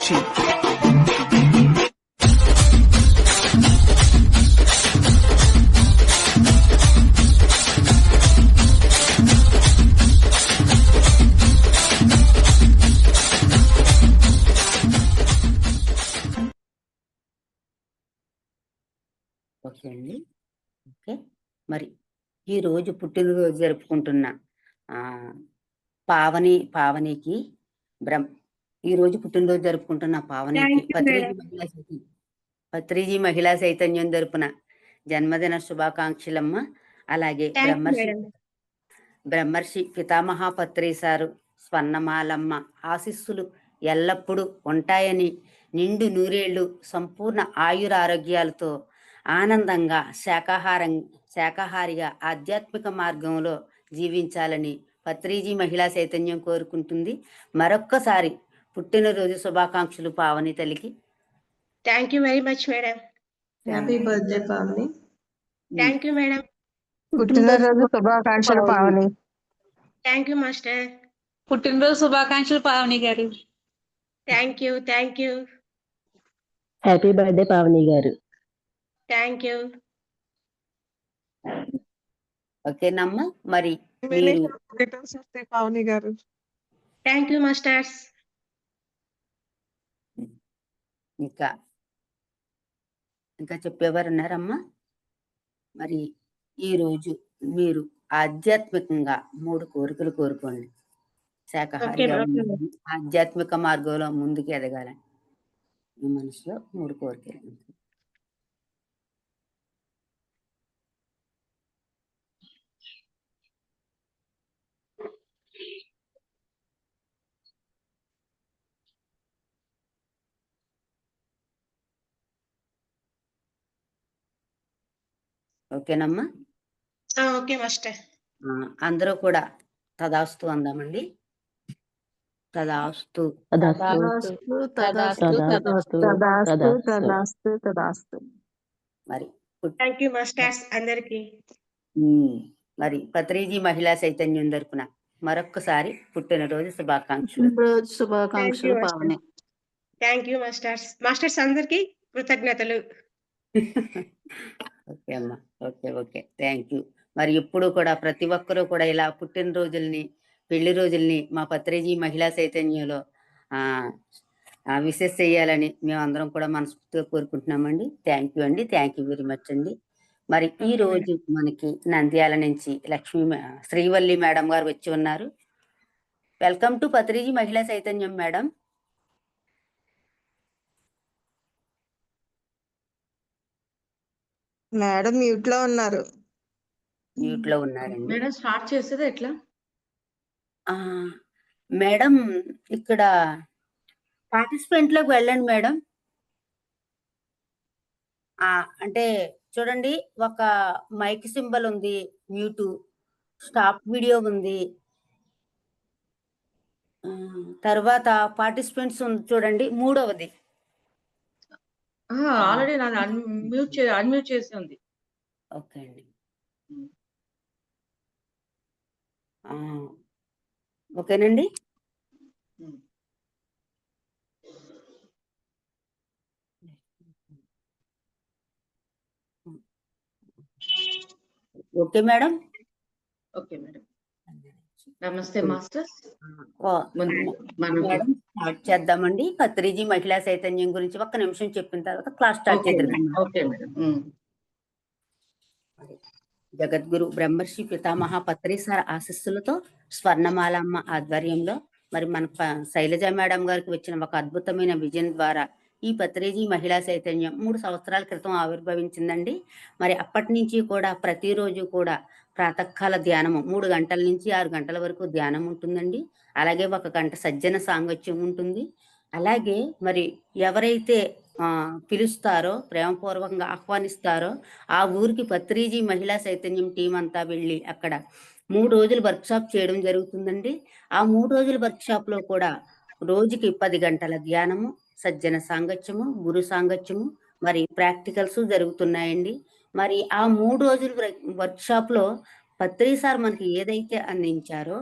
Okay అండి. Okay. మరి ఈరోజు పుట్టినరోజు జరుపుకుంటున్న పావనికి ఈరోజు పుట్టినరోజు జరుపుకుంటున్న పావనికి పత్రిజీ మహిళా చైతన్యం తరపున జన్మదిన శుభాకాంక్షలమ్మ. అలాగే బ్రహ్మర్షి పితామహ పత్రిసారు స్వర్ణమాలమ్మ ఆశీస్సులు ఎల్లప్పుడూ ఉంటాయని, నిండు నూరేళ్లు సంపూర్ణ ఆయురారోగ్యాలతో ఆనందంగా శాకాహారిగా ఆధ్యాత్మిక మార్గంలో జీవించాలని పత్రిజీ మహిళా చైతన్యం కోరుకుంటుంది. మరొక్కసారి పుట్టినరోజు శుభాకాంక్షలు పావని తల్లికి. Thank you very much madam. Happy birthday Pavani. Thank you madam. పుట్టినరోజు శుభాకాంక్షలు పావని. Thank you master. పుట్టినరోజు శుభాకాంక్షలు Pavani garu. Thank you. Thank you. Happy birthday Pavani garu. Thank you. ఓకేనమ్మా. మరి Pavani garu. Thank you masters. ఇంకా చెప్పేవారు ఉన్నారమ్మా? మరి ఈరోజు మీరు ఆధ్యాత్మికంగా 3 కోరికలు కోరుకోండి. శాకాహారిగా ఆధ్యాత్మిక మార్గంలో ముందుకు ఎదగాలని మీ మనసులో 3 కోరికలు. ఓకేనమ్మా? Okay master. అందరూ కూడా తదాస్తు అందామండి. తదాస్తు. మరి థ్యాంక్ యూ మాస్టర్స్ అందరికి. మరి పత్రిజీ మహిళా చైతన్యం తరపున మరొక్కసారి పుట్టినరోజు శుభాకాంక్షలు. Pavani. Thank you masters. Masters అందరికి కృతజ్ఞతలు. ఓకే అమ్మా. ఓకే. Thank you. మరి ఎప్పుడు కూడా ప్రతి ఒక్కరూ కూడా ఇలా పుట్టినరోజుల్ని, పెళ్లి రోజుల్ని మా పత్రిజీ మహిళా చైతన్యంలో విశేష చేయాలని మేమందరం కూడా మనస్ఫూర్తిగా కోరుకుంటున్నామండి. థ్యాంక్ యూ అండి. థ్యాంక్ యూ వెరీ మచ్ అండి. మరి ఈ రోజు మనకి నంద్యాల నుంచి శ్రీవల్లి మేడం గారు వచ్చి ఉన్నారు. వెల్కమ్ టు పత్రిజీ మహిళా చైతన్యం మేడం. మేడం మ్యూట్ లో ఉన్నారు. మేడం స్టార్ట్ చేసేది ఎట్లా? మేడం ఇక్కడ పార్టిసిపెంట్ లోకి వెళ్ళండి మేడం. అంటే చూడండి, ఒక మైక్ సింబల్ ఉంది, మ్యూట్, స్టాప్ వీడియో ఉంది, తర్వాత పార్టిసిపెంట్స్ ఉంది చూడండి, 3వది. ఆల్రెడీ నాది అన్మ్యూట్ చేసి ఉంది. ఓకే అండి. ఓకేనండి. Okay madam. Okay madam. నమస్తే మాస్టర్స్. మేడం స్టార్ట్ చేద్దామండి. పత్రిజీ మహిళా చైతన్యం గురించి 1 నిమిషం చెప్పిన తర్వాత క్లాస్ స్టార్ట్ చేద్దాం. Okay madam. జగద్గురు బ్రహ్మర్షి పితామహ పత్రిసార ఆశీస్సులతో స్వర్ణమాలమ్మ ఆధ్వర్యంలో మరి మన శైలజ మేడం గారికి వచ్చిన ఒక అద్భుతమైన విజన్ ద్వారా ఈ పత్రిజీ మహిళా చైతన్యం 3 సంవత్సరాల క్రితం ఆవిర్భవించిందండి. మరి అప్పటి నుంచి కూడా ప్రతిరోజు కూడా ప్రాతకాల ధ్యానము 3 గంటల నుంచి 6 గంటల వరకు ధ్యానం ఉంటుందండి. అలాగే 1 గంట సజ్జన సాంగత్యం ఉంటుంది. అలాగే మరి ఎవరైతే పిలుస్తారో, ప్రేమపూర్వకంగా ఆహ్వానిస్తారో ఆ ఊరికి పత్రిజీ మహిళా చైతన్యం టీం అంతా వెళ్ళి అక్కడ 3 రోజులు వర్క్షాప్ చేయడం జరుగుతుందండి. ఆ 3 రోజుల వర్క్షాప్లో కూడా రోజుకి 10 గంటల ధ్యానము, సజ్జన సాంగత్యము, గురు సాంగత్యము, మరి ప్రాక్టికల్స్ జరుగుతున్నాయండి. మరి ఆ 3 రోజుల వర్క్షాప్లో పత్రి సార్ మనకి ఏదైతే అందించారో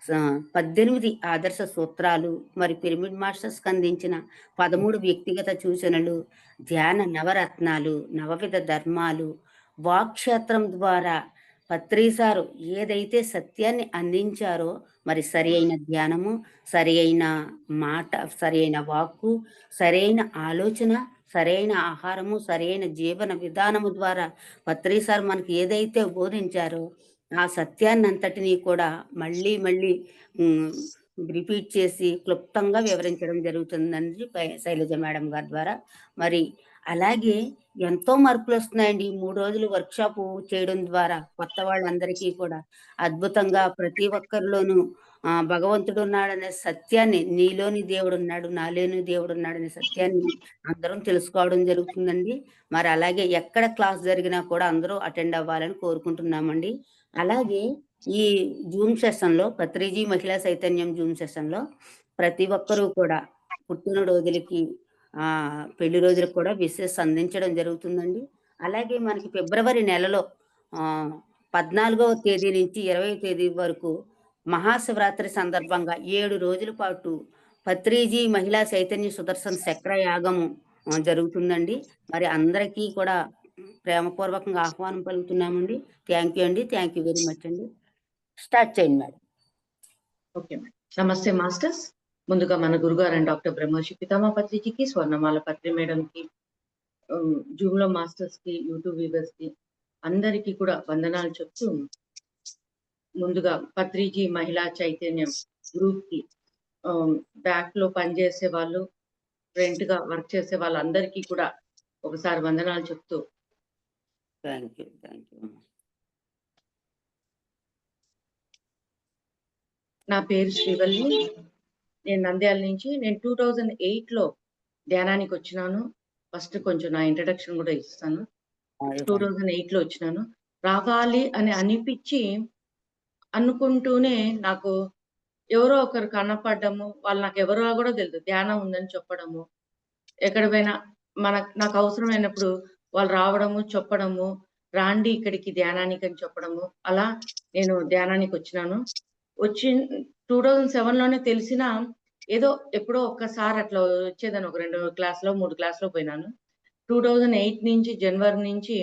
18 ఆదర్శ సూత్రాలు, మరి పిరమిడ్ మాస్టర్స్కి అందించిన 13 వ్యక్తిగత సూచనలు, ధ్యాన నవరత్నాలు, నవవిధ ధర్మాలు, వాక్క్షేత్రం ద్వారా పత్రి సారు ఏదైతే సత్యాన్ని అందించారో, మరి సరి అయిన ధ్యానము, సరి అయిన మాట, సరి అయిన వాక్కు, సరి అయిన ఆలోచన, సరైన ఆహారము, సరైన జీవన విధానము ద్వారా పత్రి సార్ మనకి ఏదైతే బోధించారో ఆ సత్యాన్ని అంతటినీ కూడా మళ్ళీ మళ్ళీ రిపీట్ చేసి క్లుప్తంగా వివరించడం జరుగుతుందండి శైలజ మేడం గారి ద్వారా. మరి అలాగే ఎంతో మార్పులు వస్తున్నాయండి. 3 రోజులు వర్క్షాప్ చేయడం ద్వారా కొత్త వాళ్ళందరికీ కూడా అద్భుతంగా ప్రతి ఒక్కరిలోనూ భగవంతుడు ఉన్నాడనే సత్యాన్ని, నీలోని దేవుడు ఉన్నాడు, నాలోని దేవుడు ఉన్నాడనే సత్యాన్ని అందరం తెలుసుకోవడం జరుగుతుందండి. మరి అలాగే ఎక్కడ క్లాస్ జరిగినా కూడా అందరూ అటెండ్ అవ్వాలని కోరుకుంటున్నామండి. అలాగే ఈ జూమ్ సెషన్లో, పత్రిజీ మహిళా చైతన్యం జూమ్ సెషన్లో ప్రతి ఒక్కరూ కూడా పుట్టిన రోజులకి పెళ్లి రోజులకు కూడా విషెస్ అందించడం జరుగుతుందండి. అలాగే మనకి ఫిబ్రవరి నెలలో 14వ తేదీ నుంచి 20వ తేదీ వరకు మహాశివరాత్రి సందర్భంగా 7 రోజుల పాటు పత్రిజీ మహిళా చైతన్య సుదర్శన చక్ర యాగము జరుగుతుందండి. మరి అందరికీ కూడా ప్రేమపూర్వకంగా ఆహ్వానం పలుకుతున్నామండి. థ్యాంక్ యూ అండి. థ్యాంక్ యూ వెరీ మచ్ అండి. స్టార్ట్ చేయండి మేడం. Okay madam. నమస్తే మాస్టర్స్. ముందుగా మన గురుగారు అండ్ డాక్టర్ బ్రహ్మర్షి పితామహ పత్రిజీకి, స్వర్ణమాల పత్రి మేడంకి, జూమ్ లో మాస్టర్స్ కి, యూట్యూబ్ వ్యూవర్స్ కి అందరికీ కూడా వందనాలు చెప్తూ, ముందుగా పత్రిజీ మహిళా చైతన్యం గ్రూప్ కి బ్యాక్ లో పనిచేసే వాళ్ళు, ఫ్రంట్ గా వర్క్ చేసే వాళ్ళందరికీ కూడా ఒకసారి వందనాలు చెప్తూ, థ్యాంక్ యూ. Thank you. నా పేరు శ్రీవల్లి. నేను నంద్యాల నుంచి. నేను 2008లో ధ్యానానికి వచ్చినాను. ఫస్ట్ కొంచెం నా ఇంట్రడక్షన్ కూడా ఇస్తాను. 2008లో వచ్చినాను. రావాలి అని అనిపించి అనుకుంటూనే నాకు ఎవరో ఒకరు కనపడ్డము, వాళ్ళు నాకు ఎవరో కూడా తెలియదు, ధ్యానం ఉందని చెప్పడము, ఎక్కడ పోయినా నాకు అవసరమైనప్పుడు వాళ్ళు రావడము, చెప్పడము, రాండి ఇక్కడికి ధ్యానానికి అని చెప్పడము, అలా నేను ధ్యానానికి వచ్చినాను. 2007లోనే తెలిసిన ఏదో ఎప్పుడో ఒక్కసారి అట్లా వచ్చేదాన్ని. ఒక 2 క్లాసులో 3 క్లాసులో పోయినాను. 2008 నుంచి జనవరి నుంచి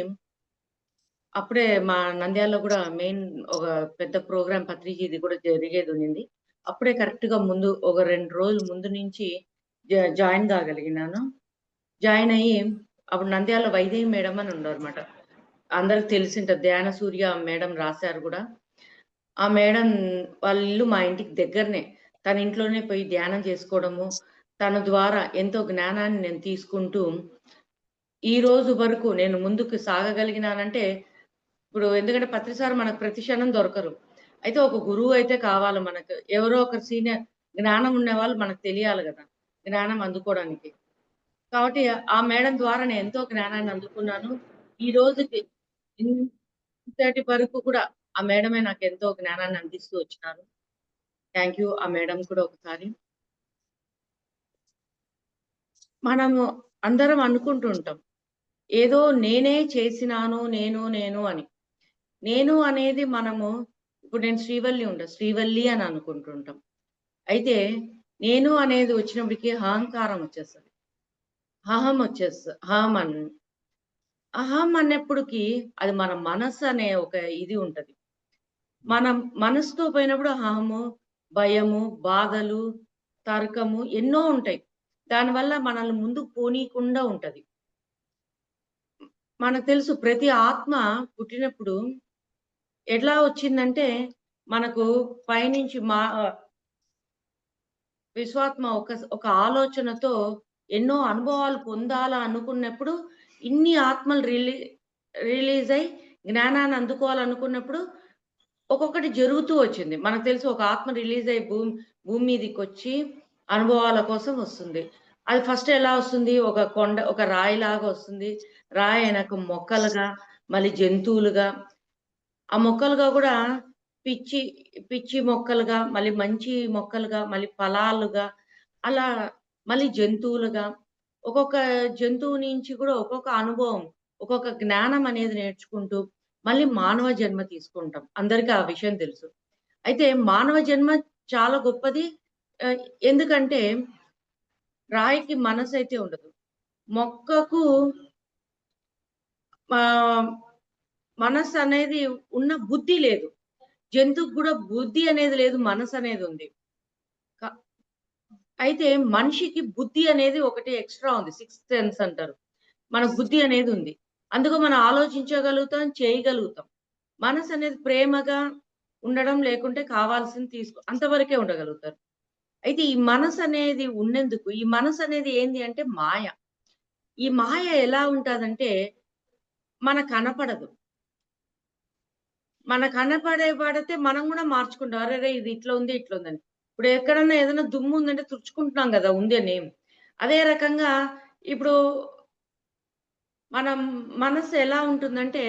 అప్పుడే మా నంద్యాలలో కూడా మెయిన్ ఒక పెద్ద ప్రోగ్రామ్ పత్రిజీది కూడా జరిగేది ఉండింది. అప్పుడే కరెక్ట్ గా ముందు ఒక 2 రోజుల ముందు నుంచి జాయిన్ కాగలిగినాను. జాయిన్ అయ్యి అప్పుడు నంద్యాల వైదేహి మేడం అని ఉన్నారన్నమాట. అందరికి తెలిసింటారు, ధ్యాన సూర్య మేడం రాశారు కూడా. ఆ మేడం వాళ్ళ ఇల్లు మా ఇంటికి దగ్గరనే. తన ఇంట్లోనే పోయి ధ్యానం చేసుకోవడము, తన ద్వారా ఎంతో జ్ఞానాన్ని నేను తీసుకుంటూ ఈ రోజు వరకు నేను ముందుకు సాగగలిగినానంటే, ఇప్పుడు ఎందుకంటే పత్రిసారి మనకు ప్రతి క్షణం దొరకరు. అయితే ఒక గురువు అయితే కావాలి మనకు. ఎవరో ఒక సీనియర్ జ్ఞానం ఉన్న వాళ్ళు మనకు తెలియాలి కదా, జ్ఞానం అందుకోవడానికి. కాబట్టి ఆ మేడం ద్వారా నేను ఎంతో జ్ఞానాన్ని అందుకున్నాను. ఈ రోజుకి ఇంతటి వరకు కూడా ఆ మేడమే నాకు ఎంతో జ్ఞానాన్ని అందిస్తూ వచ్చినారు. థ్యాంక్ యూ ఆ మేడం కూడా ఒకసారి. మనము అందరం అనుకుంటూ ఉంటాం, ఏదో నేనే చేసినాను, నేను అని. నేను అనేది మనము ఇప్పుడు నేను శ్రీవల్లి అని అనుకుంటుంటాం. అయితే నేను అనేది వచ్చినప్పటికీ అహంకారం వచ్చేస్తుంది, అహం అన్నప్పటికీ అది మన మనస్సు అనే ఒక ఇది ఉంటది. మనం మనసుతో పోయినప్పుడు అహము, భయము, బాధలు, తర్కము ఎన్నో ఉంటాయి. దానివల్ల మనల్ని ముందుకు పోనీయకుండా ఉంటది. మనకు తెలుసు ప్రతి ఆత్మ పుట్టినప్పుడు ఎట్లా వచ్చిందంటే, మనకు పైనుంచి విశ్వాత్మ ఒక ఆలోచనతో ఎన్నో అనుభవాలు పొందాలా అనుకున్నప్పుడు, ఇన్ని ఆత్మలు రిలీజ్ అయి జ్ఞానాన్ని అందుకోవాలనుకున్నప్పుడు ఒక్కొక్కటి జరుగుతూ వచ్చింది. మనకు తెలుసు ఒక ఆత్మ రిలీజ్ అయ్యి భూమి మీదకి వచ్చి అనుభవాల కోసం వస్తుంది. అది ఫస్ట్ ఎలా వస్తుంది, ఒక రాయిలాగా వస్తుంది. రాయి అయినాక మొక్కలుగా, మళ్ళీ జంతువులుగా, ఆ మొక్కలుగా కూడా పిచ్చి మొక్కలుగా, మళ్ళీ మంచి మొక్కలుగా, మళ్ళీ ఫలాలుగా, అలా మళ్ళీ జంతువులుగా, ఒక్కొక్క జంతువు నుంచి కూడా ఒక్కొక్క అనుభవం, ఒక్కొక్క జ్ఞానం అనేది నేర్చుకుంటూ మళ్ళీ మానవ జన్మ తీసుకుంటాం. అందరికీ ఆ విషయం తెలుసు. అయితే మానవ జన్మ చాలా గొప్పది. ఎందుకంటే రాయికి మనసైతే ఉండదు. మొక్కకు మనసనేది ఉన్న బుద్ధి లేదు. జంతువుకి గూడా బుద్ధి అనేది లేదు. మనసనేది ఉంది. క అయితే మనిషికి బుద్ధి అనేది ఒకటి ఎక్స్‌ట్రా ఉంది. సిక్స్త్ సెన్స్ అంటారు. మన బుద్ధి అనేది ఉంది. అందుకు మనం ఆలోచించగలుగుతాం, చేయగలుగుతాం. మనసనేది ప్రేమగా ఉండడం, లేకుంటే కావాల్సింది అంతవరకే ఉండగలుగుతారు. అయితే ఈ మనసనేది ఉన్నందుకు ఈ మనసనేది ఏంది అంటే మాయ. ఈ మాయ ఎలా ఉంటాదంటే మనకు కనపడదు. మనకు పడితే మనం గూడా మార్చుకుంటాం. అరెరే! ఇది ఇట్లా ఉంది, ఇట్లా ఉందని. ఇప్పుడు ఎక్కడన్నా ఏదైనా దుమ్ము ఉందంటే తుడుచుకుంటున్నాం గదా! ఉందని. అదే రకంగా ఇప్పుడు మనం మనసు ఎలా ఉంటుందంటే,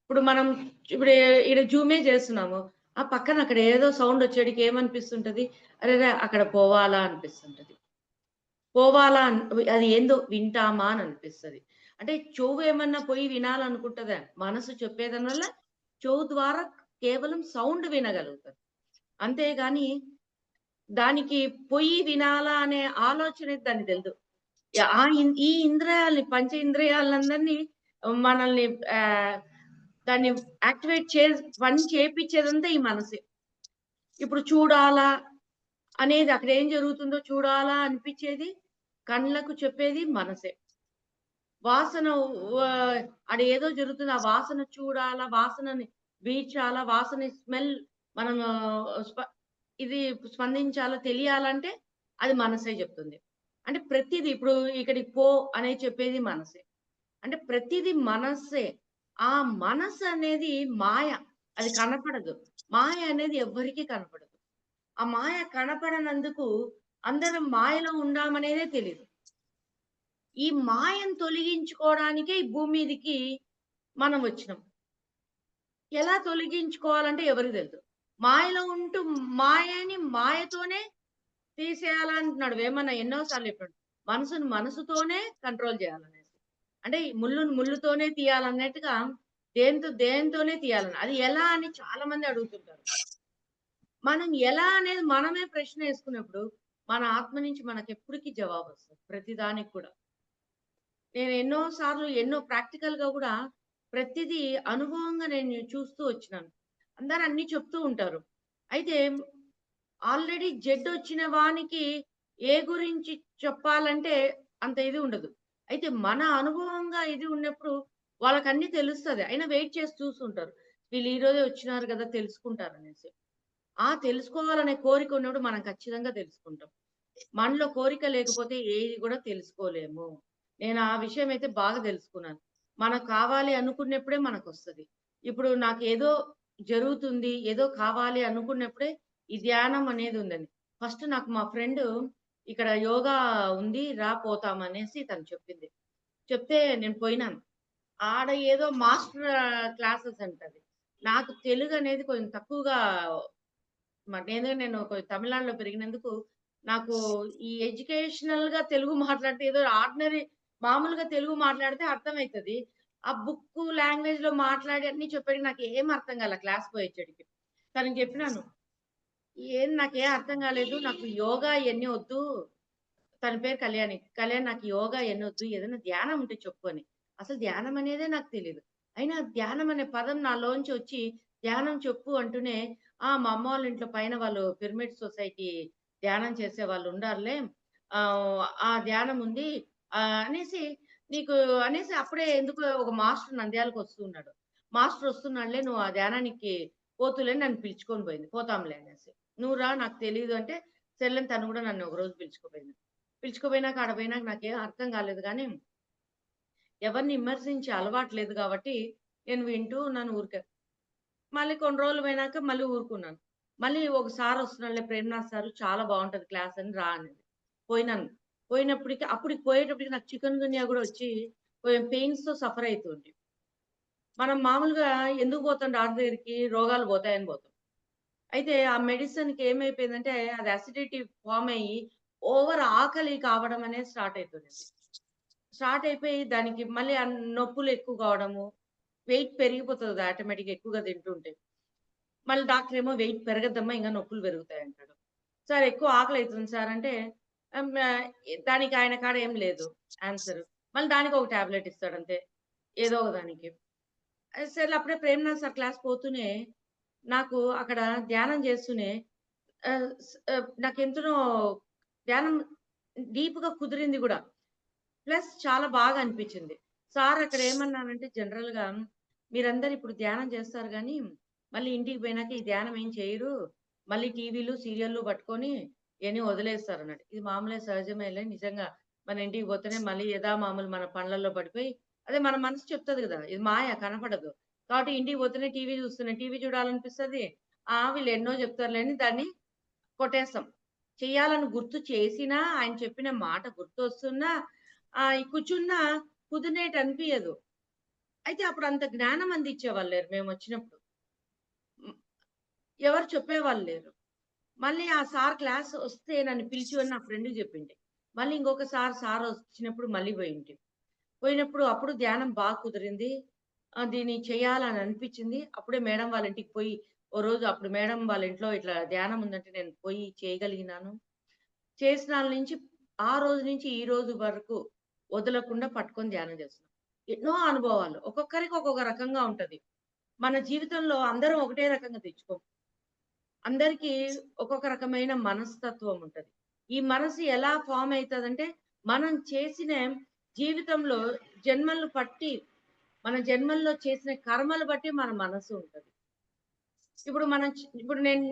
ఇప్పుడు మనం ఇప్పుడు ఈడ జూమే చేస్తున్నాము. ఆ పక్కన అక్కడ ఏదో సౌండ్ వచ్చేటికి ఏమనిపిస్తుంటది? అరెరే! అక్కడ పోవాలా అనిపిస్తుంటది. పోవాలా అది ఏందో వింటామా అని అనిపిస్తది. అంటే చెవు ఏమన్నా పోయి వినాలనుకుంటదా? మనసు చెప్పేదానివల్ల చెవు ద్వారా కేవలం సౌండ్ వినగలుగుతది. అంతేగాని దానికి పొయ్యి వినాలా అనే ఆలోచన దానికి తెలదు. ఈ ఇంద్రియాల్ని పంచ ఇంద్రియాలందరినీ మనల్ని దాన్ని యాక్టివేట్ పని చేపిచ్చేదంతా ఈ మనసే. ఇప్పుడు చూడాలా అనేది అక్కడ ఏం జరుగుతుందో చూడాలా అనిపిచ్చేది కళ్ళకు చెప్పేది మనసే. వాసన ఏదో జరుగుతుంది. ఆ వాసన చూడాలా, వాసనని వీచాలా, వాసన స్మెల్ మనం ఇది స్పందించాలా తెలియాలంటే అది మనసే చెప్తుంది. అంటే ప్రతిది ఇప్పుడు ఇక్కడికి పో అనేది చెప్పేది మనసే. అంటే ప్రతిది మనస్సే. ఆ మనసు అనేది మాయ. అది కనపడదు. మాయ అనేది ఎవ్వరికీ కనపడదు. ఆ మాయ కనపడనందుకు అందరం మాయలో ఉండామనేదే తెలీదు. ఈ మాయను తొలగించుకోవడానికే ఈ భూమి మీదకి మనం వచ్చినాం. ఎలా తొలగించుకోవాలంటే ఎవరికీ తెలీదు. మాయలో ఉంటూ మాయని మాయతోనే తీసేయాలంటున్నాడు వేమన ఎన్నో సార్లు చెప్పాడు. మనసుని మనసుతోనే కంట్రోల్ చేయాలనేసి. అంటే ముళ్ళుని ముళ్ళుతోనే తీయాలన్నట్టుగా దేనితోనే తీయాలని. అది ఎలా అని చాలా మంది అడుగుతుంటారు. మనం ఎలా అనేది మనమే ప్రశ్న వేసుకున్నప్పుడు మన ఆత్మ నుంచి మనకెప్పటికి జవాబొస్తది. ప్రతిదానికి కూడా. నేను ఎన్నో సార్లు ఎన్నో ప్రాక్టికల్‌గా గూడా ప్రతిదీ అనుభవంగా నేను చూస్తూ వచ్చినాను. అందరూ అన్నీ చెప్తూ ఉంటారు. అయితే ఆల్రెడీ జడ్డొచ్చిన వానికి ఏ గురించి చెప్పాలంటే అంత ఇది ఉండదు. అయితే మన అనుభవంగా ఇది ఉన్నప్పుడు వాళ్ళకన్నీ తెలుస్తది. అయినా వెయిట్ చేసి చూస్తుంటారు. వీళ్ళు ఈరోజే వచ్చినారు గదా! తెలుసుకుంటారనేసి. తెలుసుకోవాలనే కోరిక ఉన్నప్పుడు మనం ఖచ్చితంగా తెలుసుకుంటాం. మనలో కోరిక లేకపోతే ఏది గూడా తెలుసుకోలేము. నేను ఆ విషయం అయితే బాగా తెలుసుకున్నాను. మనకు కావాలి అనుకున్నప్పుడే మనకొస్తది. ఇప్పుడు నాకేదో జరుగుతుంది, ఏదో కావాలి అనుకున్నప్పుడే ఈ ధ్యానం అనేది ఉందండి. ఫస్ట్ నాకు మా ఫ్రెండు ఇక్కడ యోగా ఉంది రా పోతాం అనేసి తను చెప్పింది. చెప్తే నేను పోయినాను. ఆడ ఏదో మాస్టర్ క్లాసెస్ అంటది. నాకు తెలుగనేది కొంచెం తక్కువగా నేను తమిళనాడులో పెరిగినందుకు నాకు ఈ ఎడ్యుకేషనల్‌గా తెలుగు మాట్లాడితే ఏదో ఆర్డినరీ మామూలుగా తెలుగు మాట్లాడితే అర్థమైతది. ఆ బుక్కు లాంగ్వేజ్‌లో మాట్లాడి అన్నీ చెప్పేటికి నాకేం అర్థం కాల క్లాస్ పోయొచ్చేటికి. తనకి చెప్పినాను. నాకేం అర్థం కాలేదు. నాకు యోగా ఇయన్నీ వద్దు. తన పేరు కళ్యాణి. కళ్యాణి నాకు యోగా ఇయన్నీ వద్దు. ఏదైనా ధ్యానం ఉంటే చెప్పు అని. అసలు ధ్యానం అనేదే నాకు తెలీదు. అయినా ధ్యానం అనే పదం నాలోంచి వచ్చి ధ్యానం చెప్పు అంటూనే మా అమ్మ వాళ్ళ ఇంట్లో పైన వాళ్ళు పిరమిడ్ సొసైటీ ధ్యానం చేసేవాళ్ళు ఉండారులే. ఆ ధ్యానం ఉంది. అనేసి అనేసి అప్పుడే ఎందుకో ఒక మాస్టర్ నంద్యాలకు వస్తూ ఉన్నాడు. మాస్టర్ వస్తున్నాడులే నువ్వు ఆ ధ్యానానికి పోతులే నన్ను పిలుచుకొని పోయింది. పోతాంలే అనేసి. నువ్వు రా నాకు తెలీదు అంటే సర్లే తను కూడా నన్ను ఒకరోజు పిలుచుకుపోయింది. పిలుచుకుపోయినాక ఆడ పోయినాక నాకేం అర్థం కాలేదు గానీ, ఎవరిని విమర్శించే అలవాటు లేదు గాబట్టి, నేను వింటూ ఉన్నాను ఊరికే. మళ్ళీ కొన్ని రోజులు పోయినాక మళ్ళీ ఊరుకున్నాను. మళ్ళీ ఒక సార్ వస్తున్నాడులే ప్రేమనాథ్ సారు చాలా బావుంటది క్లాస్ అని రా అనేది. పోయినాను. అప్పటికి పోయేటప్పటికి నాకు చికెన్ గున్యా గూడా వచ్చి కొంచెం పెయిన్స్‌తో సఫర్ అయితుంటి. మనం మామూలుగా ఎందుకు పోతాం డాక్టర్ దగ్గరికి? రోగాలు పోతాయని పోతాం. అయితే ఆ మెడిసిన్‌కి ఏమైపోయిందంటే అది అసిడిటీ ఫార్మ్ అయ్యి ఓవర్ ఆకలి కావడం అనేది స్టార్ట్ అయితుండేది. స్టార్ట్ అయిపోయి దానికి మళ్ళీ నొప్పులు ఎక్కువ కావడము, వెయిట్ పెరిగిపోతది ఆటోమేటిక్‌గా ఎక్కువగా తింటుంటే. మళ్ళీ డాక్టర్ ఏమో వెయిట్ పెరగద్దమ్మా ఇంగా నొప్పులు పెరుగుతాయంటాడు. సార్ ఎక్కువ ఆకలి అవుతుంది సార్ అంటే దానికి ఆయన కాడ ఏం లేదు ఆన్సర్. మళ్ళీ దానికి ఒక టాబ్లెట్ ఇస్తాడు అంతే, ఏదో ఒక దానికి. సరే అప్పుడే ప్రేమనాథ్ సార్ క్లాస్ పోతూనే నాకు అక్కడ ధ్యానం చేస్తూనే నాకెంతనో ధ్యానం డీప్‌గా కుదిరింది గూడా. ప్లస్ చాలా బాగా అనిపించింది. సార్ అక్కడ ఏమన్నానంటే జనరల్‌గా మీరందరూ ఇప్పుడు ధ్యానం చేస్తారు గానీ, మళ్ళీ ఇంటికి పోయినాక ఈ ధ్యానం ఏం చేయరు. మళ్ళీ టీవీలు, సీరియల్‌లు పట్టుకొని ఇయన్నీ వదిలేస్తారన్నాడు. ఇది మామూలే సహజమేలే నిజంగా. మన ఇంటికి పోతేనే మళ్ళీ యథామామూలు మన పనులలో పడిపోయి అదే మన మనసు చెప్తది గదా! ఇది మాయ కనపడదు. కాబట్టి ఇంటికి పోతేనే టీవీ చూస్తున్నా. టీవీ చూడాలనిపిస్తది. వీళ్ళు ఎన్నో చెప్తారులే అని దాన్ని కొట్టేస్తాం. చెయ్యాలని గుర్తు చేసినా, ఆయన చెప్పిన మాట గుర్తొస్తున్నా కూర్చున్నా కుదిరినట్టు అనిపియదు. అయితే అప్పుడు అంత జ్ఞానం అందించేవాళ్ళు లేరు మేమొచ్చినప్పుడు. హ్మ్. ఎవరు చెప్పేవాళ్ళు లేరు. మళ్ళీ ఆ సార్ క్లాస్ వస్తే నన్ను పిలిచి నా ఫ్రెండ్‌కి చెప్పింది. మళ్ళీ ఇంకొక సార్ వచ్చినప్పుడు మళ్ళీ పోయింటి. పోయినప్పుడు అప్పుడు ధ్యానం కుదిరింది. దీన్ని చేయాలని అనిపించింది. అప్పుడే మేడం వాళ్ళ ఇంటికి పోయి ఓ రోజు అప్పుడు మేడం వాళ్ళ ఇంట్లో ఇట్లా ధ్యానం ఉందంటే నేను పోయి చేయగలిగినాను. చేసినాళ్ళ నుంచి ఆ రోజు నుంచి ఈ రోజు వరకు వదలకుండా పట్టుకొని ధ్యానం చేస్తున్నాం. ఎన్నో అనుభవాలు. ఒక్కొక్కరికి ఒక్కొక్క రకంగా ఉంటది. మన జీవితంలో అందరం ఒకటే రకంగా తెచ్చుకోం. అందరికీ ఒక్కొక్క రకమైన మనస్తత్వం ఉంటది. ఈ మనసు ఎలా ఫార్మ్ అయితదంటే, మనం చేసిన జీవితంలో జన్మలు పట్టి, మన జన్మల్లో చేసిన కర్మలు బట్టి మన మనసు ఉంటది. ఇప్పుడు మనం ఇప్పుడు నేను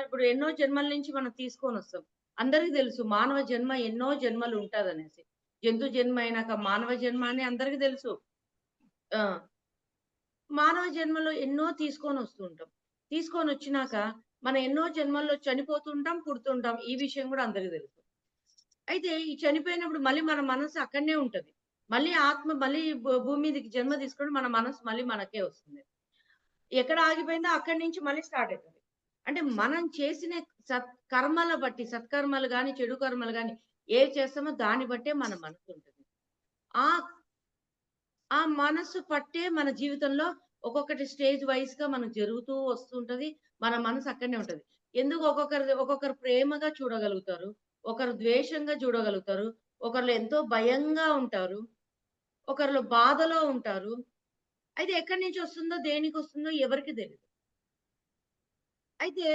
ఇప్పుడు ఎన్నో జన్మల నుంచి మనం తీసుకొనొస్తాం. అందరికి తెలుసు మానవ జన్మ ఎన్నో జన్మలు ఉంటదనేసి. జంతు జన్మ అయినాక మానవ జన్మ అని అందరికి తెలుసు. ఆ! మానవ జన్మలో ఎన్నో తీసుకొనొస్తూ ఉంటాం. తీసుకొనొచ్చినాక మనం ఎన్నో జన్మల్లో చనిపోతుంటాం, పుడుతుంటాం. ఈ విషయం గూడా అందరికి తెలుసు. అయితే ఈ చనిపోయినప్పుడు మళ్ళీ మన మనసు అక్కడనే ఉంటది. మళ్ళీ ఆత్మ మళ్ళీ భూమి మీదకి జన్మ తీసుకొని మన మనసు మళ్ళీ మనకే వస్తుంది. ఎక్కడ ఆగిపోయిందో అక్కడి నుంచి మళ్ళీ స్టార్ట్ అయితది. అంటే మనం చేసిన కర్మల బట్టి సత్కర్మలు గాని, చెడు కర్మలు గాని ఏవి చేస్తామో దాన్ని బట్టే మన మనసు ఉంటది. ఆ ఆ మనసు పట్టే మన జీవితంలో ఒక్కొక్కటి స్టేజ్ వైస్‌గా మనకు జరుగుతూ వస్తుంటది. మన మనసు అక్కడనే ఉంటది. ఎందుకు ఒక్కొక్కరు ప్రేమగా చూడగలుగుతారు. ఒకరు ద్వేషంగా చూడగలుగుతారు. ఒకళ్ళు ఎంతో భయంగా ఉంటారు. ఒకళ్ళు బాధలో ఉంటారు. అయితే ఎక్కడి నుంచి వస్తుందో, దేనికొస్తుందో ఎవరికీ తెలీదు. అయితే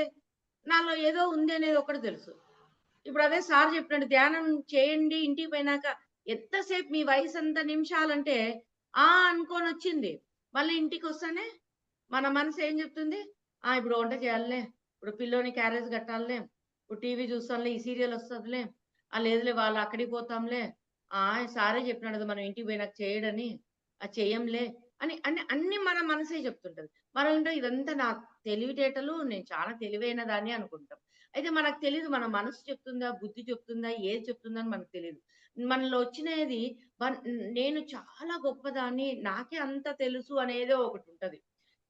నాలో ఏదో ఉంది అనేది ఒక్కటి తెలుసు. ఇప్పుడు అదే సార్ చెప్పినట్టు ధ్యానం చేయండి ఇంటికి పోయినాక ఎంతసేపు మీ వయసెంత నిమిషాలంటే అనుకోనొచ్చింది. మళ్ళీ ఇంటికొస్తానే మన మనసు ఏం చెప్తుంది? ఇప్పుడు వంట చేయాలిలే. ఇప్పుడు పిల్లోని క్యారేజ్ కట్టాలిలే. ఇప్పుడు టీవీ చూస్తాంలే. ఈ సీరియల్ వస్తదిలే. లేదులే వాళ్ళు అక్కడికి పోతాంలే. సారే చెప్పినాడు కదా! మనం ఇంటికి పోయినాక చేయడని. చెయ్యంలే అని అన్ని మన మనసే చెప్తుంటది. మనం ఏంటో ఇదంతా నా తెలివితేటలు. నేను చాలా తెలివైన దాన్ని అనుకుంటాం. అయితే మనకు తెలీదు మన మనసు చెప్తుందా? బుద్ధి చెప్తుందా? ఏది చెప్తుందని మనకు తెలీదు. మనలో వచ్చినది నేను చాలా గొప్పదాన్ని. నాకే అంత తెలుసు అనేదో ఒకటుంటది.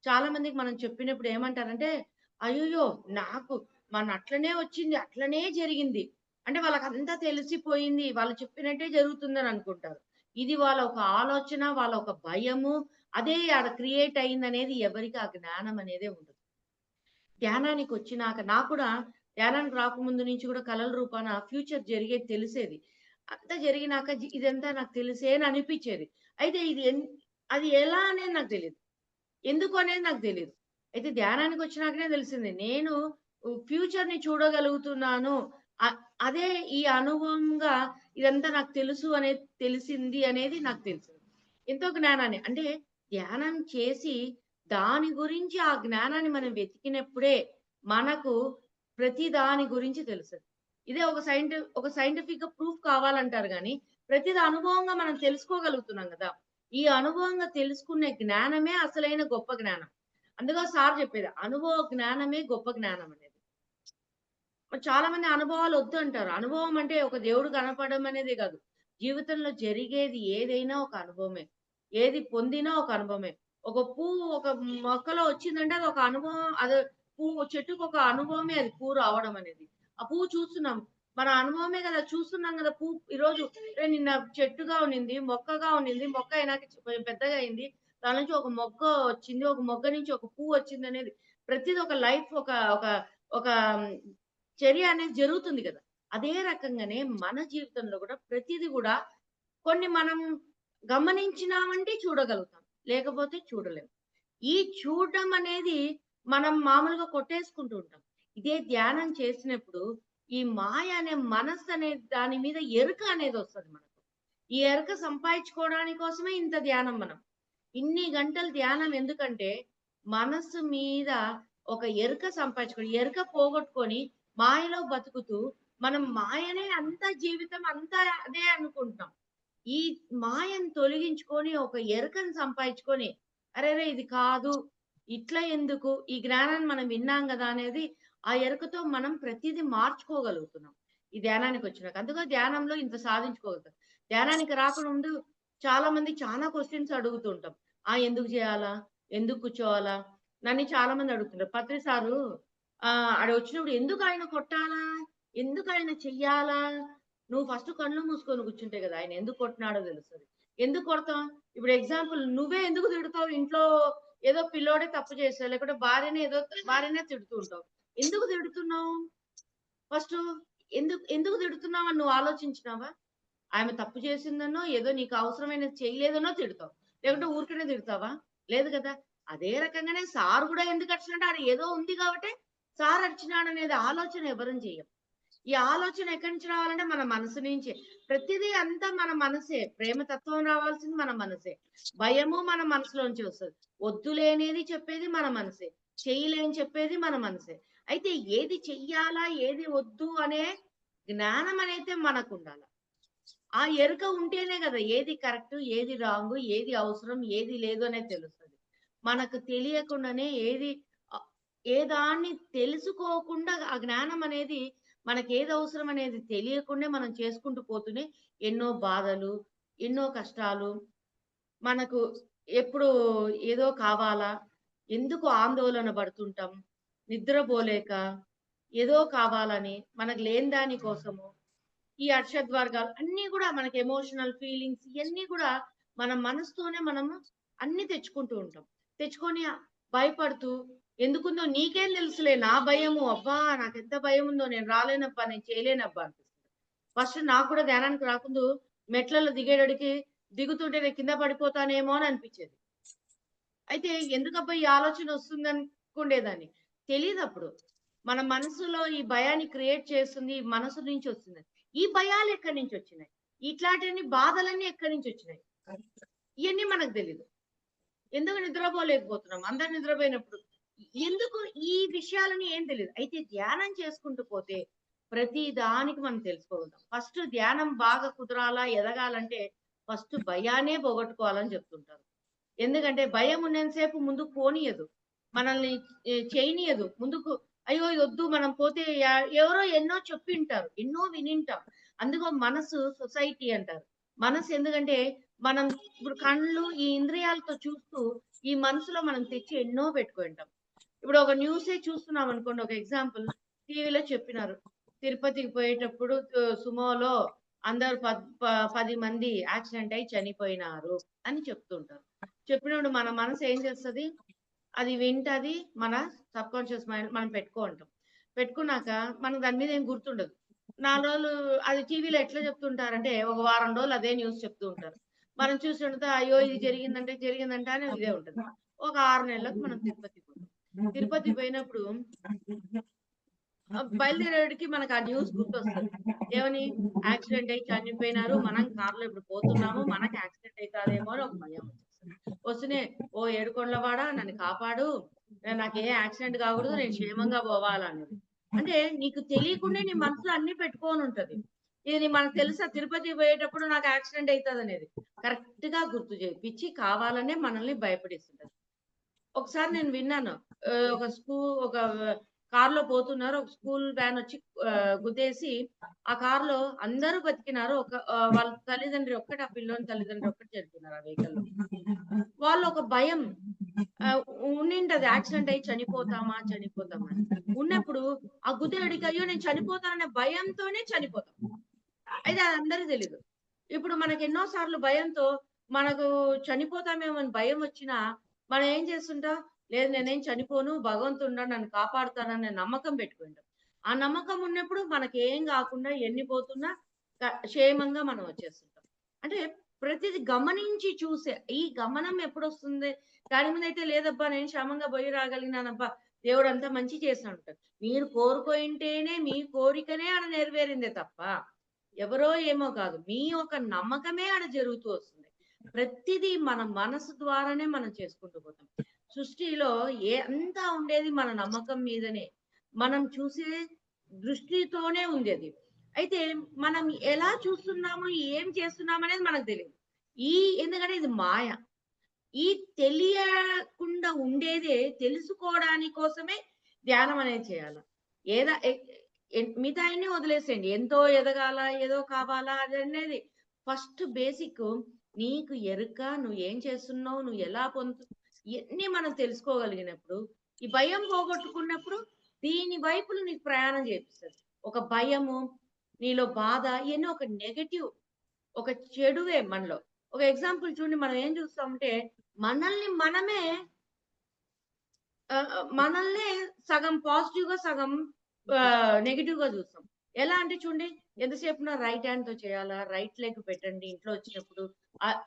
చాలా మందికి మనం చెప్పినప్పుడు ఏమంటారంటే, అయ్యయ్యో! నాకు అట్లనే వచ్చింది. అట్లనే జరిగింది. అంటే వాళ్ళకంతా తెలిసిపోయింది. వాళ్ళు చెప్పినట్టే జరుగుతుందని అనుకుంటారు. ఇది వాళ్ళ ఒక ఆలోచన, వాళ్ళ ఒక భయము. అదే ఆడ క్రియేట్ అయిందనేది ఎవరికీ ఆ జ్ఞానం అనేదే ఉండదు. ధ్యానానికొచ్చినాక నాకు కూడా ధ్యానానికి రాకముందు నుంచి కూడా కలల రూపాన ఫ్యూచర్ జరిగేది తెలిసేది. అంతా జరిగినాక ఇదంతా నాకు తెలిసే అని అనిపిచ్చేది. అయితే అది ఎలా అనేది నాకు తెలీదు. ఎందుకు అనేది నాకు తెలీదు. అయితే ధ్యానానికొచ్చినాకనే తెలిసింది. నేను ఫ్యూచర్‌ని చూడగలుగుతున్నాను. అ అదే ఈ అనుభవంగా ఇదంతా నాకు తెలుసు అనేది తెలిసింది అనేది నాకు తెలిసింది. ఎంతో జ్ఞానాన్ని అంటే ధ్యానం చేసి దాని గురించి ఆ జ్ఞానాన్ని మనం వెతికినప్పుడే మనకు ప్రతి దాని గురించి తెలుస్తది. ఇదే ఒక సైంటిఫిక్‌గా ప్రూఫ్ కావాలంటారు గానీ, ప్రతిది అనుభవంగా మనం తెలుసుకోగలుగుతున్నాం గదా! ఈ అనుభవంగా తెలుసుకునే జ్ఞానమే అసలైన గొప్ప జ్ఞానం. అందులో సార్ చెప్పేది అనుభవ జ్ఞానమే గొప్ప జ్ఞానం అనేది. చాలా మంది అనుభవాలు వద్దంటారు. అనుభవం అంటే ఒక దేవుడు కనపడడం అనేదే గాదు. జీవితంలో జరిగేది ఏదైనా ఒక అనుభవమే. ఏది పొందినా ఒక అనుభవమే. ఒక పువ్వు ఒక మొక్కలో వచ్చిందంటే అది ఒక అనుభవం. పువ్వు చెట్టుకి ఒక అనుభవమే అది పువ్వు రావడం అనేది. ఆ పువ్వు చూస్తున్నాం. మన అనుభవమే గదా! చూస్తున్నాం గదా! పువ్వు ఈరోజు నిన్న చెట్టుగా ఉన్నింది, మొక్కగా ఉన్నింది. మొక్క అయినాక కొంచెం పెద్దగా అయింది. దాని నుంచి ఒక మొగ్గ వచ్చింది. ఒక మొగ్గ నుంచి ఒక పువ్వు వచ్చిందనేది ప్రతిది ఒక లైఫ్ ఒక ఒక చర్య అనేది జరుగుతుంది కదా. అదే రకంగానే మన జీవితంలో కూడా ప్రతిదీ కూడా కొన్ని మనం గమనించినామంటే చూడగలుగుతాం, లేకపోతే చూడలేం. ఈ చూడడం అనేది మనం మామూలుగా కొట్టేసుకుంటూ ఉంటాం. ఇదే ధ్యానం చేసినప్పుడు ఈ మాయ అనే మనస్సు అనే దాని మీద ఎరుక అనేది వస్తుంది మనకు. ఈ ఎరుక సంపాదించుకోవడానికి కోసమే ఇంత ధ్యానం. మనం ఇన్ని గంటలు ధ్యానం ఎందుకంటే మనస్సు మీద ఒక ఎరుక సంపాదించుకొని, ఎరుక పోగొట్టుకొని మాయలో బతుకుతూ మనం మాయనే అంతా జీవితం అంతా అదే అనుకుంటున్నాం. ఈ మాయను తొలగించుకొని ఒక ఎరుకను సంపాదించుకొని అరే ఇది కాదు, ఇట్లా ఎందుకు, ఈ జ్ఞానాన్ని మనం విన్నాం కదా అనేది ఆ ఎరుకతో మనం ప్రతిదీ మార్చుకోగలుగుతున్నాం ఈ ధ్యానానికి వచ్చినాక. అందుకో ధ్యానంలో ఇంత సాధించుకోగలుగుతాం. ధ్యానానికి రాకుండా ముందు చాలా మంది చాలా క్వశ్చన్స్ అడుగుతుంటాం. ఎందుకు చేయాలా, ఎందుకు కూర్చోవాలా, నన్ను చాలా మంది అడుగుతుంటారు. పత్రి సారు ఆడ వచ్చినప్పుడు ఎందుకు ఆయన కొట్టాలా, ఎందుకు ఆయన చెయ్యాలా, నువ్వు ఫస్ట్ కళ్ళు మూసుకొని కూర్చుంటే కదా ఆయన ఎందుకు కొట్టినాడో తెలుస్తుంది. ఎందుకు కొడతాం? ఇప్పుడు ఎగ్జాంపుల్ నువ్వే ఎందుకు తిడతావు? ఇంట్లో ఏదో పిల్లోడే తప్పు చేస్తావు, లేకపోతే భార్యనే తిడుతూ ఉంటావు. ఎందుకు తిడుతున్నావు? ఫస్ట్ ఎందుకు తిడుతున్నావు అని నువ్వు ఆలోచించినావా? ఆమె తప్పు చేసిందనో ఏదో నీకు అవసరమైనది చేయలేదనో తిడతావు, లేకుంటే ఊరికనే తిడతావా? లేదు కదా. అదే రకంగానే సార్ కూడా ఎందుకు అరిచినట్టు ఆడ ఏదో ఉంది కాబట్టి సార్ అరిచినాడు అనేది ఆలోచన ఎవరం చెయ్యం. ఈ ఆలోచన ఎక్కడి నుంచి రావాలంటే మన మనసు నుంచి. ప్రతిదీ అంతా మన మనసే. ప్రేమతత్వం రావాల్సింది మన మనసే. భయము మన మనసులోంచి వస్తుంది. వద్దులేనేది చెప్పేది మన మనసే, చెయ్యలేని చెప్పేది మన మనసే. అయితే ఏది చెయ్యాలా ఏది వద్దు అనే జ్ఞానం అనేది మనకు ఉండాలి. ఆ ఎరుక ఉంటేనే కదా ఏది కరెక్ట్, ఏది రాంగ్, ఏది అవసరం, ఏది లేదు అనేది తెలుస్తుంది. మనకు తెలియకుండానే ఏ దాన్ని తెలుసుకోకుండా ఆ జ్ఞానం అనేది మనకి ఏది అవసరం అనేది తెలియకుండా మనం చేసుకుంటూ పోతూనే ఎన్నో బాధలు, ఎన్నో కష్టాలు, మనకు ఎప్పుడు ఏదో కావాలా, ఎందుకు ఆందోళన పడుతుంటాం, నిద్రపోలేక ఏదో కావాలని మనకు లేని దాని కోసము ఈ అర్షద్వర్గాలు అన్ని కూడా మనకి ఎమోషనల్ ఫీలింగ్స్ ఇవన్నీ కూడా మన మనసుతోనే మనము అన్ని తెచ్చుకుంటూ ఉంటాం. తెచ్చుకొని భయపడుతూ ఎందుకుందో నీకేం తెలుసులే, నా భయము, అబ్బా నాకు ఎంత భయం ఉందో, నేను రాలేనబ్బా, నేను చేయలేనబ్బా అనిపిస్తుంది. ఫస్ట్ నాకు కూడా ధ్యానానికి రాకుండా మెట్లలో దిగుతుంటే నేను కింద పడిపోతానేమో అని అనిపించేది. అయితే ఎందుకబ్బా ఈ ఆలోచన వస్తుంది అనుకుండేదాన్ని. తెలియదు అప్పుడు మన మనసులో ఈ భయాన్ని క్రియేట్ చేస్తుంది ఈ మనసు నుంచి వస్తుంది. ఈ భయాలు ఎక్కడి నుంచి వచ్చినాయి, ఇట్లాంటి బాధలన్నీ ఎక్కడి నుంచి వచ్చినాయి, ఇవన్నీ మనకు తెలియదు. ఎందుకు నిద్రపోలేకపోతున్నాం? అందరు నిద్రపోయినప్పుడు ఎందుకు ఈ విషయాలని ఏం తెలియదు. అయితే ధ్యానం చేసుకుంటూ పోతే ప్రతి దానికి మనం తెలుసుకోగలుగుతాం. ఫస్ట్ ధ్యానం బాగా కుదరాలా, ఎదగాలంటే ఫస్ట్ భయానే పోగొట్టుకోవాలని చెప్తుంటారు. ఎందుకంటే భయం ఉన్నంతసేపు ముందుకు పోనీయదు, మనల్ని చేయనీయదు ముందుకు. అయ్యో ఇది వద్దు, మనం పోతే ఎవరో ఎన్నో చెప్పింటారు, ఎన్నో వినింటాం. అందుకో మనసు సొసైటీ అంటారు. మనసు ఎందుకంటే మనం ఇప్పుడు కళ్ళు ఈ ఇంద్రియాలతో చూస్తూ ఈ మనసులో మనం తెచ్చి ఎన్నో పెట్టుకుంటాం. ఇప్పుడు ఒక న్యూసే చూస్తున్నాం అనుకోండి, ఒక ఎగ్జాంపుల్ టీవీలో చెప్పినారు తిరుపతికి పోయేటప్పుడు సుమోలో అందరు 10 మంది యాక్సిడెంట్ అయి చనిపోయినారు అని చెప్తుంటారు. చెప్పినప్పుడు మన మనసు ఏం చేస్తుంది? అది వింటది, మన సబ్ కాన్షియస్ మైండ్ మనం పెట్టుకున్నాక మనకు దాని మీద ఏం గుర్తుండదు. 4 రోజులు అది టీవీలో ఎట్లా చెప్తుంటారంటే ఒక వారం రోజులు అదే న్యూస్ చెప్తూ ఉంటారు. మనం చూస్తుంటే అయ్యో ఇది జరిగిందంటే అని ఇదే ఉంటుంది. ఒక 6 నెలలకు మనం తిరుపతి పోతాం. తిరుపతి పోయినప్పుడు బయలుదేరేటికి మనకు ఆ న్యూస్ గుర్తొస్తుంది. ఏమని? యాక్సిడెంట్ అయి చనిపోయినారు, మనం కార్లో ఇప్పుడు పోతున్నాము, మనకి యాక్సిడెంట్ అవుతాదేమో అని ఒక భయం వస్తూనే, ఓ ఏడుకొండలవాడా నన్ను కాపాడు, నాకు ఏ యాక్సిడెంట్ కాకూడదు, నేను క్షేమంగా పోవాలన్నది. అంటే నీకు తెలియకుండా నీ మనసులో అన్ని పెట్టుకొని ఉంటది. ఇది మనకు తెలుసా? తిరుపతి పోయేటప్పుడు నాకు యాక్సిడెంట్ అవుతుంది అనేది కరెక్ట్ గా గుర్తు చేయించి కావాలనే మనల్ని భయపడిస్తుంటది. ఒకసారి నేను విన్నాను, ఒక కారులో పోతున్నారు, ఒక స్కూల్ వ్యాన్ వచ్చి గుద్దేసి ఆ కారులో అందరూ బతికినారు, వాళ్ళ తల్లిదండ్రి ఒక్కటి, ఆ పిల్లోని తల్లిదండ్రి ఒక్కటి చనిపోయినారు ఆ వెహికల్ లో. వాళ్ళు ఒక భయం ఉండింటది, యాక్సిడెంట్ అయ్యి చనిపోతామా ఉన్నప్పుడు ఆ గుద్దేడికి అయ్యో నేను చనిపోతాననే భయంతోనే చనిపోతాం. అయితే అది అందరికీ తెలీదు. ఇప్పుడు మనకి ఎన్నో సార్లు భయంతో మనకు చనిపోతామేమో అని భయం వచ్చినా మనం ఏం చేస్తుంటాం? లేదు నేనేం చనిపోను, భగవంతుడు నన్ను కాపాడుతాననే నమ్మకం పెట్టుకుంటాం. ఆ ఆ నమ్మకం ఉన్నప్పుడు మనకేం కాకుండా ఎన్ని పోతున్నా క్షేమంగా మనం వచ్చేస్తుంటాం. అంటే ప్రతిది గమనించి చూసే ఈ గమనం ఎప్పుడు వస్తుంది? దాని మీద అయితే లేదబ్బా నేను క్షేమంగా పోయి రాగలిగినానబ్బా దేవుడు అంతా మంచి చేసినా ఉంటాడు. మీరు కోరుకుంటేనే మీ కోరికనే ఆడ నెరవేరిందే తప్ప ఎవరో ఏమో కాదు. మీ యొక్క నమ్మకమే ఆడ జరుగుతూ వస్తుంది. ప్రతిదీ మన మనసు ద్వారానే మనం చేసుకుంటూ పోతాం. సృష్టిలో అంతా ఉండేది మన నమ్మకం మీదనే. మనం చూసే దృష్టితోనే ఉంది అది. అయితే మనం ఎలా చూస్తున్నాము, ఏం చేస్తున్నాము అనేది మనకు తెలియదు. ఎందుకంటే ఇది మాయ. ఈ తెలియకుండా ఉండేదే తెలుసుకోవడానికి కోసమే ధ్యానం అనేది చేయాలి. మిగతా అన్ని వదిలేసేయండి. ఎంతో ఎదగాల, ఏదో కావాలా అది అనేది ఫస్ట్ బేసిక్. నీకు ఎరుక, నువ్వు ఏం చేస్తున్నావు, నువ్వు ఎలా ఇవన్నీ మనం తెలుసుకోగలిగినప్పుడు, ఈ భయం పోగొట్టుకున్నప్పుడు దీని వైపులు నీకు ప్రయాణం చేపిస్తుంది. ఒక భయము, నీలో బాధ, ఇవన్నీ ఒక నెగటివ్, ఒక చెడువే మనలో. ఒక ఎగ్జాంపుల్ చూడండి, మనం ఏం చూస్తామంటే మనల్నే సగం పాజిటివ్ గా సగం నెగిటివ్ గా చూస్తాం. ఎలా అంటే చూడండి, ఎంతసేపు రైట్ హ్యాండ్ తో చేయాలా, రైట్ లెగ్ పెట్టండి ఇంట్లో వచ్చినప్పుడు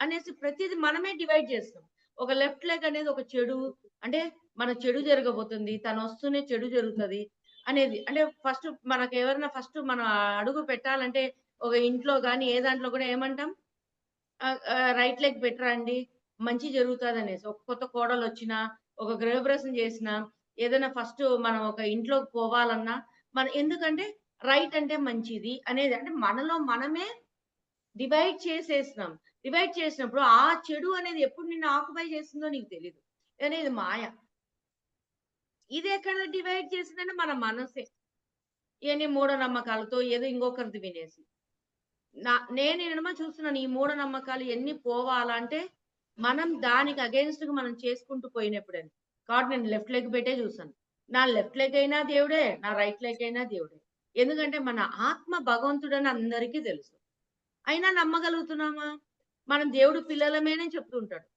అనేసి ప్రతిదీ మనమే డివైడ్ చేస్తాం. ఒక లెఫ్ట్ లెగ్ అనేది ఒక చెడు, అంటే మన చెడు జరగబోతుంది, తను వస్తూనే చెడు జరుగుతుంది అనేది. అంటే ఫస్ట్ మనకు ఎవరైనా ఫస్ట్ మనం అడుగు పెట్టాలంటే ఒక ఇంట్లో కానీ ఏ దాంట్లో కూడా ఏమంటాం, రైట్ లెగ్ పెట్టరండి మంచి జరుగుతుంది అనేసి. ఒక కొత్త కోడలు వచ్చినా, ఒక గృహప్రవేశం చేసినా, ఏదైనా ఫస్ట్ మనం ఒక ఇంట్లోకి పోవాలన్నా ఎందుకంటే రైట్ అంటే మంచిది అనేది. అంటే మనలో మనమే డివైడ్ చేసేసినాం. డివైడ్ చేసినప్పుడు ఆ చెడు అనేది ఎప్పుడు నిన్ను ఆక్యుపై చేస్తుందో నీకు తెలియదు. అనేది మాయ. ఇది ఎక్కడ డివైడ్ చేసిందంటే మన మనసే. ఇవన్నీ మూఢనమ్మకాలతో ఏదో ఇంకొకరిది వినేసి. నేను చూస్తున్నాను ఈ మూఢనమ్మకాలు ఎన్ని పోవాలంటే మనం దానికి అగేన్స్ట్ గా మనం చేసుకుంటూ పోయినప్పుడని. కాబట్టి నేను లెఫ్ట్ లెగ్ పెట్టే చూసాను. నా లెఫ్ట్ లెగ్ అయినా దేవుడే, నా రైట్ లెగ్ అయినా దేవుడే. ఎందుకంటే మన ఆత్మ భగవంతుడని అందరికీ తెలుసు. అయినా నమ్మగలుగుతున్నామా? మనం దేవుడు పిల్లలమేనే చెప్తుంటాడు.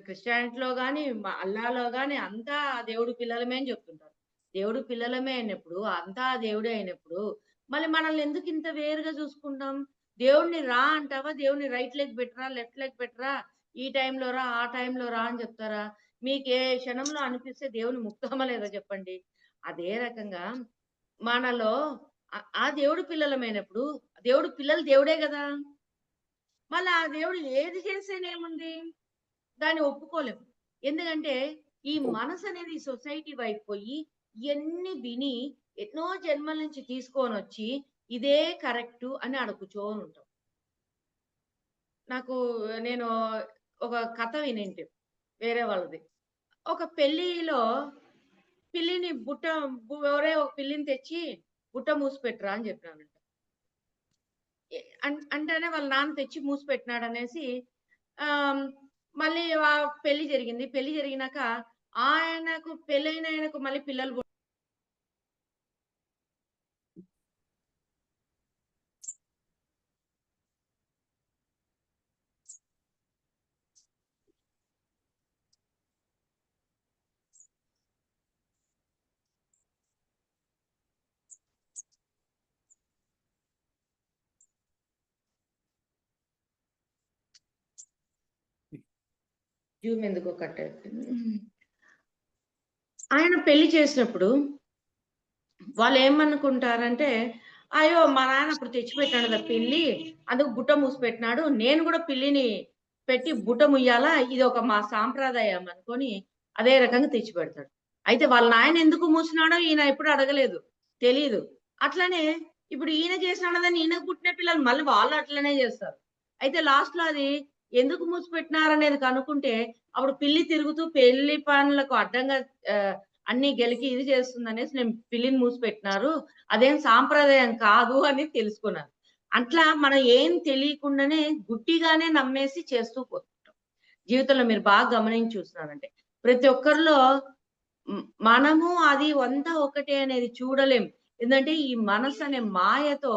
క్రిస్టియానిటీలో గాని, అల్లాలో గాని అంతా దేవుడు పిల్లలమే అని చెప్తుంటారు. దేవుడు పిల్లలమే అయినప్పుడు, అంతా దేవుడే అయినప్పుడు మళ్ళీ మనల్ని ఎందుకు ఇంత వేరుగా చూసుకుంటాం? దేవుడిని రా అంటావా, దేవుడిని రైట్ లెగ్ పెట్టరా, లెఫ్ట్ లెగ్ పెట్టరా, ఈ టైంలో రా, ఆ టైంలో రా అని చెప్తారా? మీకు ఏ క్షణంలో అనిపిస్తే దేవుని ముక్తామా లేదా చెప్పండి. అదే రకంగా మనలో ఆ దేవుడు పిల్లలమైనప్పుడు, దేవుడు పిల్లలు దేవుడే కదా, మళ్ళీ ఆ దేవుడు ఏది చేసేనేముంది, దాన్ని ఒప్పుకోలేము. ఎందుకంటే ఈ మనసు అనేది సొసైటీ వైపు పోయి ఎన్ని విని ఎన్నో జన్మల నుంచి తీసుకొని వచ్చి ఇదే కరెక్ట్ అని అడుగుచోని ఉంటాం. నేను ఒక కథ వినింటి వేరే వాళ్ళది. ఒక పెళ్లిలో పిల్లిని ఎవరే ఒక పిల్లిని తెచ్చి బుట్ట మూసి పెట్టరా అని చెప్పినానంట. అంటేనే వాళ్ళ నాన్న తెచ్చి మూసి పెట్టినాడు అనేసి మళ్ళీ పెళ్లి జరిగింది. పెళ్లి జరిగినాక ఆయనకు పెళ్ళైన ఆయనకు మళ్ళీ పిల్లలు జూమ్ ఎందుకో కట్ అయిపోయింది. ఆయన పెళ్లి చేసినప్పుడు వాళ్ళు ఏమనుకుంటారంటే, అయ్యో మా నాన్న అప్పుడు తెచ్చిపెట్టాడు కదా పిల్లి, అందుకు బుట్ట మూసి పెట్టినాడు, నేను కూడా పిల్లిని పెట్టి బుట్ట ముయ్యాలా, ఇది ఒక మా సాంప్రదాయం అనుకొని అదే రకంగా తెచ్చి పెడతాడు. అయితే వాళ్ళ నాయన ఎందుకు మూసినాడో ఈయన ఎప్పుడు అడగలేదు, తెలీదు. అట్లనే ఇప్పుడు ఈయన చేసినాడని ఈయనకు పుట్టిన పిల్లలు మళ్ళీ వాళ్ళు అట్లనే చేస్తారు. అయితే లాస్ట్ లో అది ఎందుకు మూసిపెట్టినారనేది కనుక్కుంటే అప్పుడు పిల్లి తిరుగుతూ పెళ్లి పనులకు అడ్డంగా అన్ని గెలికి ఇది చేస్తుంది అనేసి నేను పిల్లిని మూసిపెట్టినారు, అదేం సాంప్రదాయం కాదు అని తెలుసుకున్నాను. అట్లా మనం ఏం తెలియకుండానే గుడ్డిగానే నమ్మేసి చేస్తూ పోతుంటాం జీవితంలో. మీరు బాగా గమనించి చూస్తున్నారంటే ప్రతి ఒక్కరిలో మనము అది వంద ఒకటే అనేది చూడలేం. ఎందుకంటే ఈ మనసు అనే మాయతో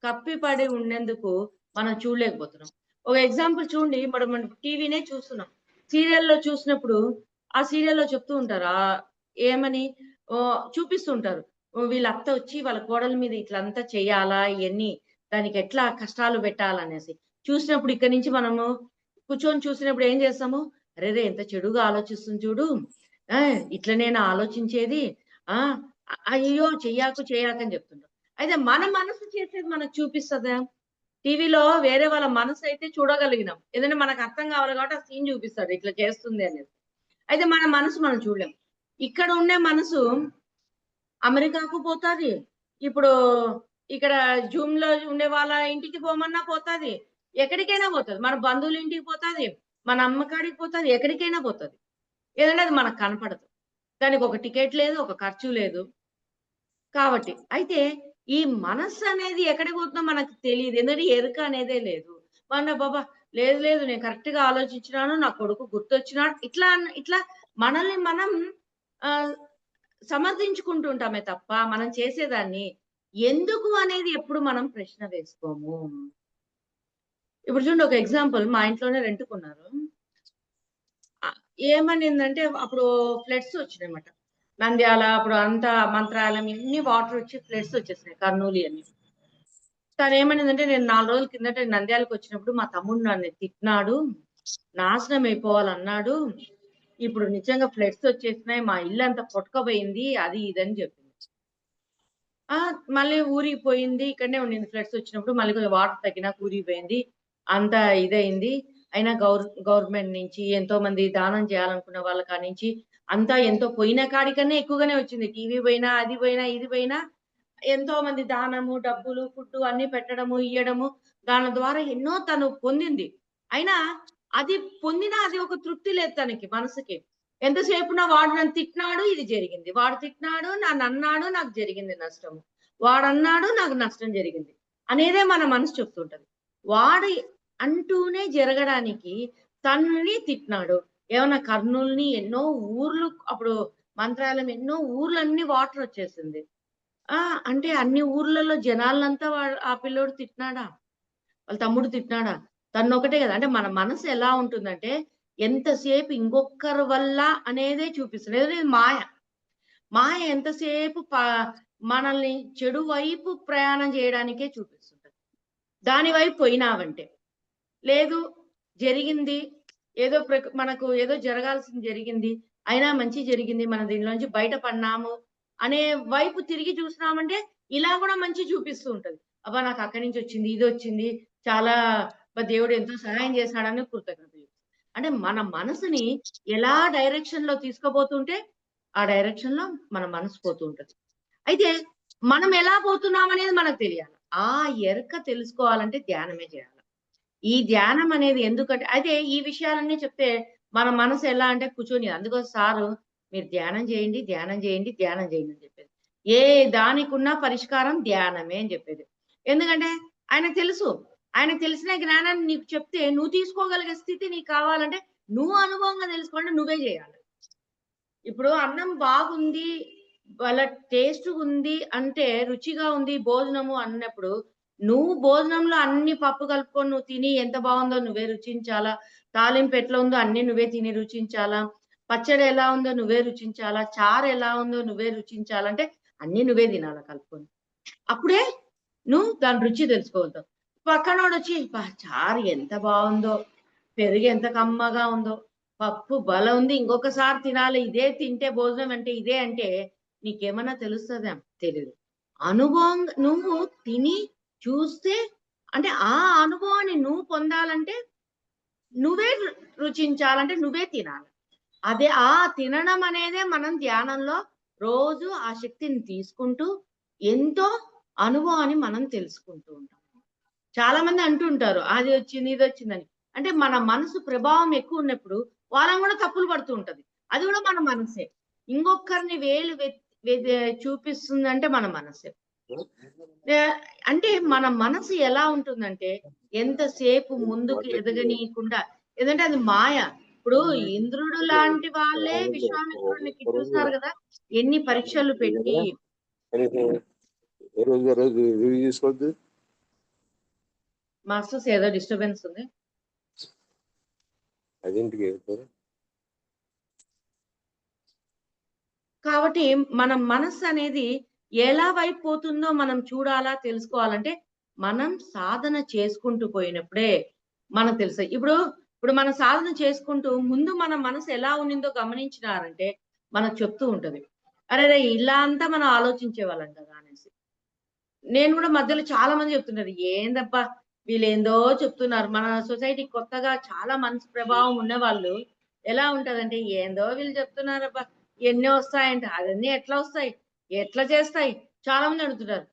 కప్పిపడి ఉండేందుకు మనం చూడలేకపోతున్నాం. ఒక ఎగ్జాంపుల్ చూడండి, మనం టీవీనే చూస్తున్నాం. సీరియల్లో చూసినప్పుడు ఆ సీరియల్లో చెప్తూ ఉంటారు ఏమని చూపిస్తుంటారు, వీళ్ళ అత్త వచ్చి వాళ్ళ కోడల మీద ఇట్లంతా చెయ్యాలా ఇవన్నీ, దానికి ఎట్లా కష్టాలు పెట్టాలనేసి చూసినప్పుడు ఇక్కడి నుంచి మనము కూర్చొని చూసినప్పుడు ఏం చేస్తాము, అరే ఎంత చెడుగా ఆలోచిస్తుంది చూడు, ఇట్లనేనా ఆలోచించేది, ఆ అయ్యో చెయ్యాకని చెప్తుంటాం. అయితే మన మనసు చేసేది మనకు చూపిస్తుందా? టీవీలో వేరే వాళ్ళ మనసు అయితే చూడగలిగినాం, ఏదంటే మనకు అర్థం కావాలి కాబట్టి ఆ సీన్ చూపిస్తాడు ఇట్లా చేస్తుంది అనేది. అయితే మన మనసు మనం చూడలేం. ఇక్కడ ఉండే మనసు అమెరికాకు పోతాది, ఇప్పుడు ఇక్కడ జూమ్ లో ఉండే వాళ్ళ ఇంటికి పోమన్నా పోతాది, ఎక్కడికైనా పోతుంది, మన బంధువుల ఇంటికి పోతాది, మన అమ్మకాడికి పోతాది, ఎక్కడికైనా పోతుంది. ఏదంటే అది మనకు కనపడదు, దానికి ఒక టికెట్ లేదు, ఒక ఖర్చు లేదు. కాబట్టి అయితే ఈ మనస్సు అనేది ఎక్కడికి పోతుందో మనకు తెలియదు, ఎందుకంటే ఎరుక అనేదే లేదు. బాబా లేదు నేను కరెక్ట్ గా ఆలోచించినాను, నా కొడుకు గుర్తొచ్చినాడు, ఇట్లా మనల్ని మనం సమర్థించుకుంటుంటామే తప్ప మనం చేసేదాన్ని ఎందుకు అనేది ఎప్పుడు మనం ప్రశ్న వేసుకోము. ఇప్పుడు చూడండి, ఒక ఎగ్జాంపుల్, మా ఇంట్లోనే రెంట్కున్నారు. ఏమనిందంటే అప్పుడు ఫ్లడ్స్ వచ్చినాయన్నమాట నంద్యాల, అప్పుడు అంతా మంత్రాలయం ఇన్ని వాటర్ వచ్చి ఫ్లడ్స్ వచ్చేసినాయి, కర్నూలు అని. తను ఏమనిందంటే, నేను 4 రోజుల కిందట నంద్యాలకు వచ్చినప్పుడు మా తమ్ముడు నన్ను తిట్టినాడు, నాశనం అయిపోవాలన్నాడు, ఇప్పుడు నిజంగా ఫ్లడ్స్ వచ్చేసినాయి, మా ఇల్లు అంతా కొట్టుకపోయింది, అది ఇదని చెప్పింది. మళ్ళీ ఊరికి పోయింది, ఇక్కడనే ఉండింది ఫ్లడ్స్ వచ్చినప్పుడు, మళ్ళీ కొంచెం వాటర్ తగ్గినాక ఊరికి పోయింది, అంతా ఇదైంది. అయినా గవర్నమెంట్ నుంచి ఎంతో మంది దానం చేయాలనుకున్న వాళ్ళ కాడి నుంచి అంతా ఎంతో పోయిన కాడికన్నా ఎక్కువగానే వచ్చింది. టీవీ పోయినా, అది పోయినా, ఇది పోయినా ఎంతో మంది దానము, డబ్బులు, ఫుడ్ అన్ని పెట్టడము, ఇయ్యడము, దాని ద్వారా ఎన్నో తను పొందింది. అయినా అది పొందినా అది ఒక తృప్తి లేదు తనకి మనసుకి. ఎంతసేపు వాడు నన్ను తిట్టినాడు, ఇది జరిగింది, వాడు తిట్టినాడు, నన్ను అన్నాడు, నాకు జరిగింది నష్టము, వాడు అన్నాడు, నాకు నష్టం జరిగింది అనేదే మన మనసు చెప్తుంటది. వాడు అంటూనే జరగడానికి తనని తిట్టినాడు. ఏమన్నా కర్నూలుని ఎన్నో ఊర్లు, అప్పుడు మంత్రాలయం ఎన్నో ఊర్లన్నీ వాటర్ వచ్చేసింది. అంటే అన్ని ఊర్లలో జనాలంతా ఆ పిల్లోడు తిట్టినాడా, వాళ్ళ తమ్ముడు తిట్టినాడా, తనొకటే కదా. అంటే మన మనసు ఎలా ఉంటుందంటే ఎంతసేపు ఇంకొకరి వల్ల అనేదే చూపిస్తుంది. ఏదైనా మాయ ఎంతసేపు మనల్ని చెడు వైపు ప్రయాణం చేయడానికే చూపిస్తుంటది. దాని వైపు పోయినావంటే లేదు, జరిగింది ఏదో మనకు ఏదో జరగాల్సింది జరిగింది, అయినా మంచి జరిగింది, మనం దీనిలోంచి బయటపడినాము అనే వైపు తిరిగి చూసినామంటే ఇలా కూడా మంచి చూపిస్తూ ఉంటది. అబ్బా నాకు అక్కడి నుంచి వచ్చింది, ఇది వచ్చింది, చాలా దేవుడు ఎంతో సహాయం చేశాడని కృతజ్ఞత. అంటే మన మనసుని ఎలా డైరెక్షన్ లో తీసుకుపోతుంటే ఆ డైరెక్షన్ లో మన మనసు పోతూ ఉంటది. అయితే మనం ఎలా పోతున్నాం అనేది మనకు తెలియాలి. ఆ ఎరుక తెలుసుకోవాలంటే ధ్యానమే చేయాలి. ఈ ధ్యానం అనేది ఎందుకంటే అయితే ఈ విషయాలన్నీ చెప్తే మన మనసు ఎలా అంటే కూర్చొని, అందుకోసం సారు మీరు ధ్యానం చేయండి అని చెప్పేది. ఏ దానికున్న పరిష్కారం ధ్యానమే అని చెప్పేది. ఎందుకంటే ఆయనకు తెలుసు, ఆయనకు తెలిసిన జ్ఞానాన్ని నీకు చెప్తే నువ్వు తీసుకోగలిగే స్థితి నీకు కావాలంటే నువ్వు అనుభవంగా తెలుసుకోండి, నువ్వే చేయాలి. ఇప్పుడు అన్నం బాగుంది, వాళ్ళ టేస్ట్ ఉంది అంటే, రుచిగా ఉంది భోజనము అన్నప్పుడు నువ్వు భోజనంలో అన్ని పప్పు కలుపుకొని నువ్వు తిని ఎంత బాగుందో నువ్వే రుచించాలా, తాలింపు ఎట్లా ఉందో అన్ని నువ్వే తిని రుచించాలా, పచ్చడి ఎలా ఉందో నువ్వే రుచించాలా, చారు ఎలా ఉందో నువ్వే రుచించాలంటే అన్ని నువ్వే తినాలా కలుపుకొని. అప్పుడే నువ్వు దాని రుచి తెలుసుకోవద్దు. పక్కనోడు వచ్చి చారు ఎంత బాగుందో, పెరుగు ఎంత కమ్మగా ఉందో, పప్పు బల ఉంది, ఇంకొకసారి తినాలి, ఇదే తింటే భోజనం అంటే ఇదే అంటే నీకేమన్నా తెలుస్తుందా? తెలియదు. అనుభవం నువ్వు తిని చూస్తే, అంటే ఆ అనుభవాన్ని నువ్వు పొందాలంటే నువ్వే రుచించాలంటే నువ్వే తినాలి. అదే ఆ తినడం అనేదే మనం ధ్యానంలో రోజు ఆ శక్తిని తీసుకుంటూ ఎంతో అనుభవాన్ని మనం తెలుసుకుంటూ ఉంటాం. చాలా మంది అంటుంటారు అది వచ్చింది, ఇది వచ్చిందని. అంటే మన మనసు ప్రభావం ఎక్కువ ఉన్నప్పుడు వాళ్ళని కూడా తప్పులు పడుతూ ఉంటది. అది కూడా మన మనసే. ఇంకొకరిని వేలు చూపిస్తుంది అంటే మన మనసే. అంటే మన మనసు ఎలా ఉంటుందంటే ఎంతసేపు ముందుకు ఎదగనీయకుండా, ఎందుకంటే అది మాయ. ఇప్పుడు ఇంద్రుడు లాంటి వాళ్ళే విశ్వామిత్రుడికి చూస్తారు కదా, ఎన్ని పరీక్షలు పెట్టి. మాస్టర్స్ ఏదో డిస్టర్బెన్స్ ఉంది. కాబట్టి మన మనస్సు అనేది ఎలా వైపు పోతుందో మనం చూడాలా, తెలుసుకోవాలంటే మనం సాధన చేసుకుంటూ పోయినప్పుడే మనకు తెలుస్తాయి. ఇప్పుడు మనం సాధన చేసుకుంటూ ముందు మన మనసు ఎలా ఉన్నిందో గమనించినారంటే మనకు చెప్తూ ఉంటది. అరెరే! ఇలా అంతా మనం ఆలోచించేవాళ్ళం కదా అనేసి. నేను కూడా మధ్యలో చాలా మంది చెప్తున్నారు. ఏందబ్బా! వీళ్ళేందో చెప్తున్నారు. మన సొసైటీ కొత్తగా చాలా మంచి ప్రభావం ఉన్నవాళ్ళు ఎలా ఉంటదంటే, ఏందో వీళ్ళు చెప్తున్నారబ్బా! ఎన్ని వస్తాయంట. అవన్నీ ఎట్లా వస్తాయి? ఎట్లా చేస్తాయి? చాలా మంది అడుగుతున్నారు.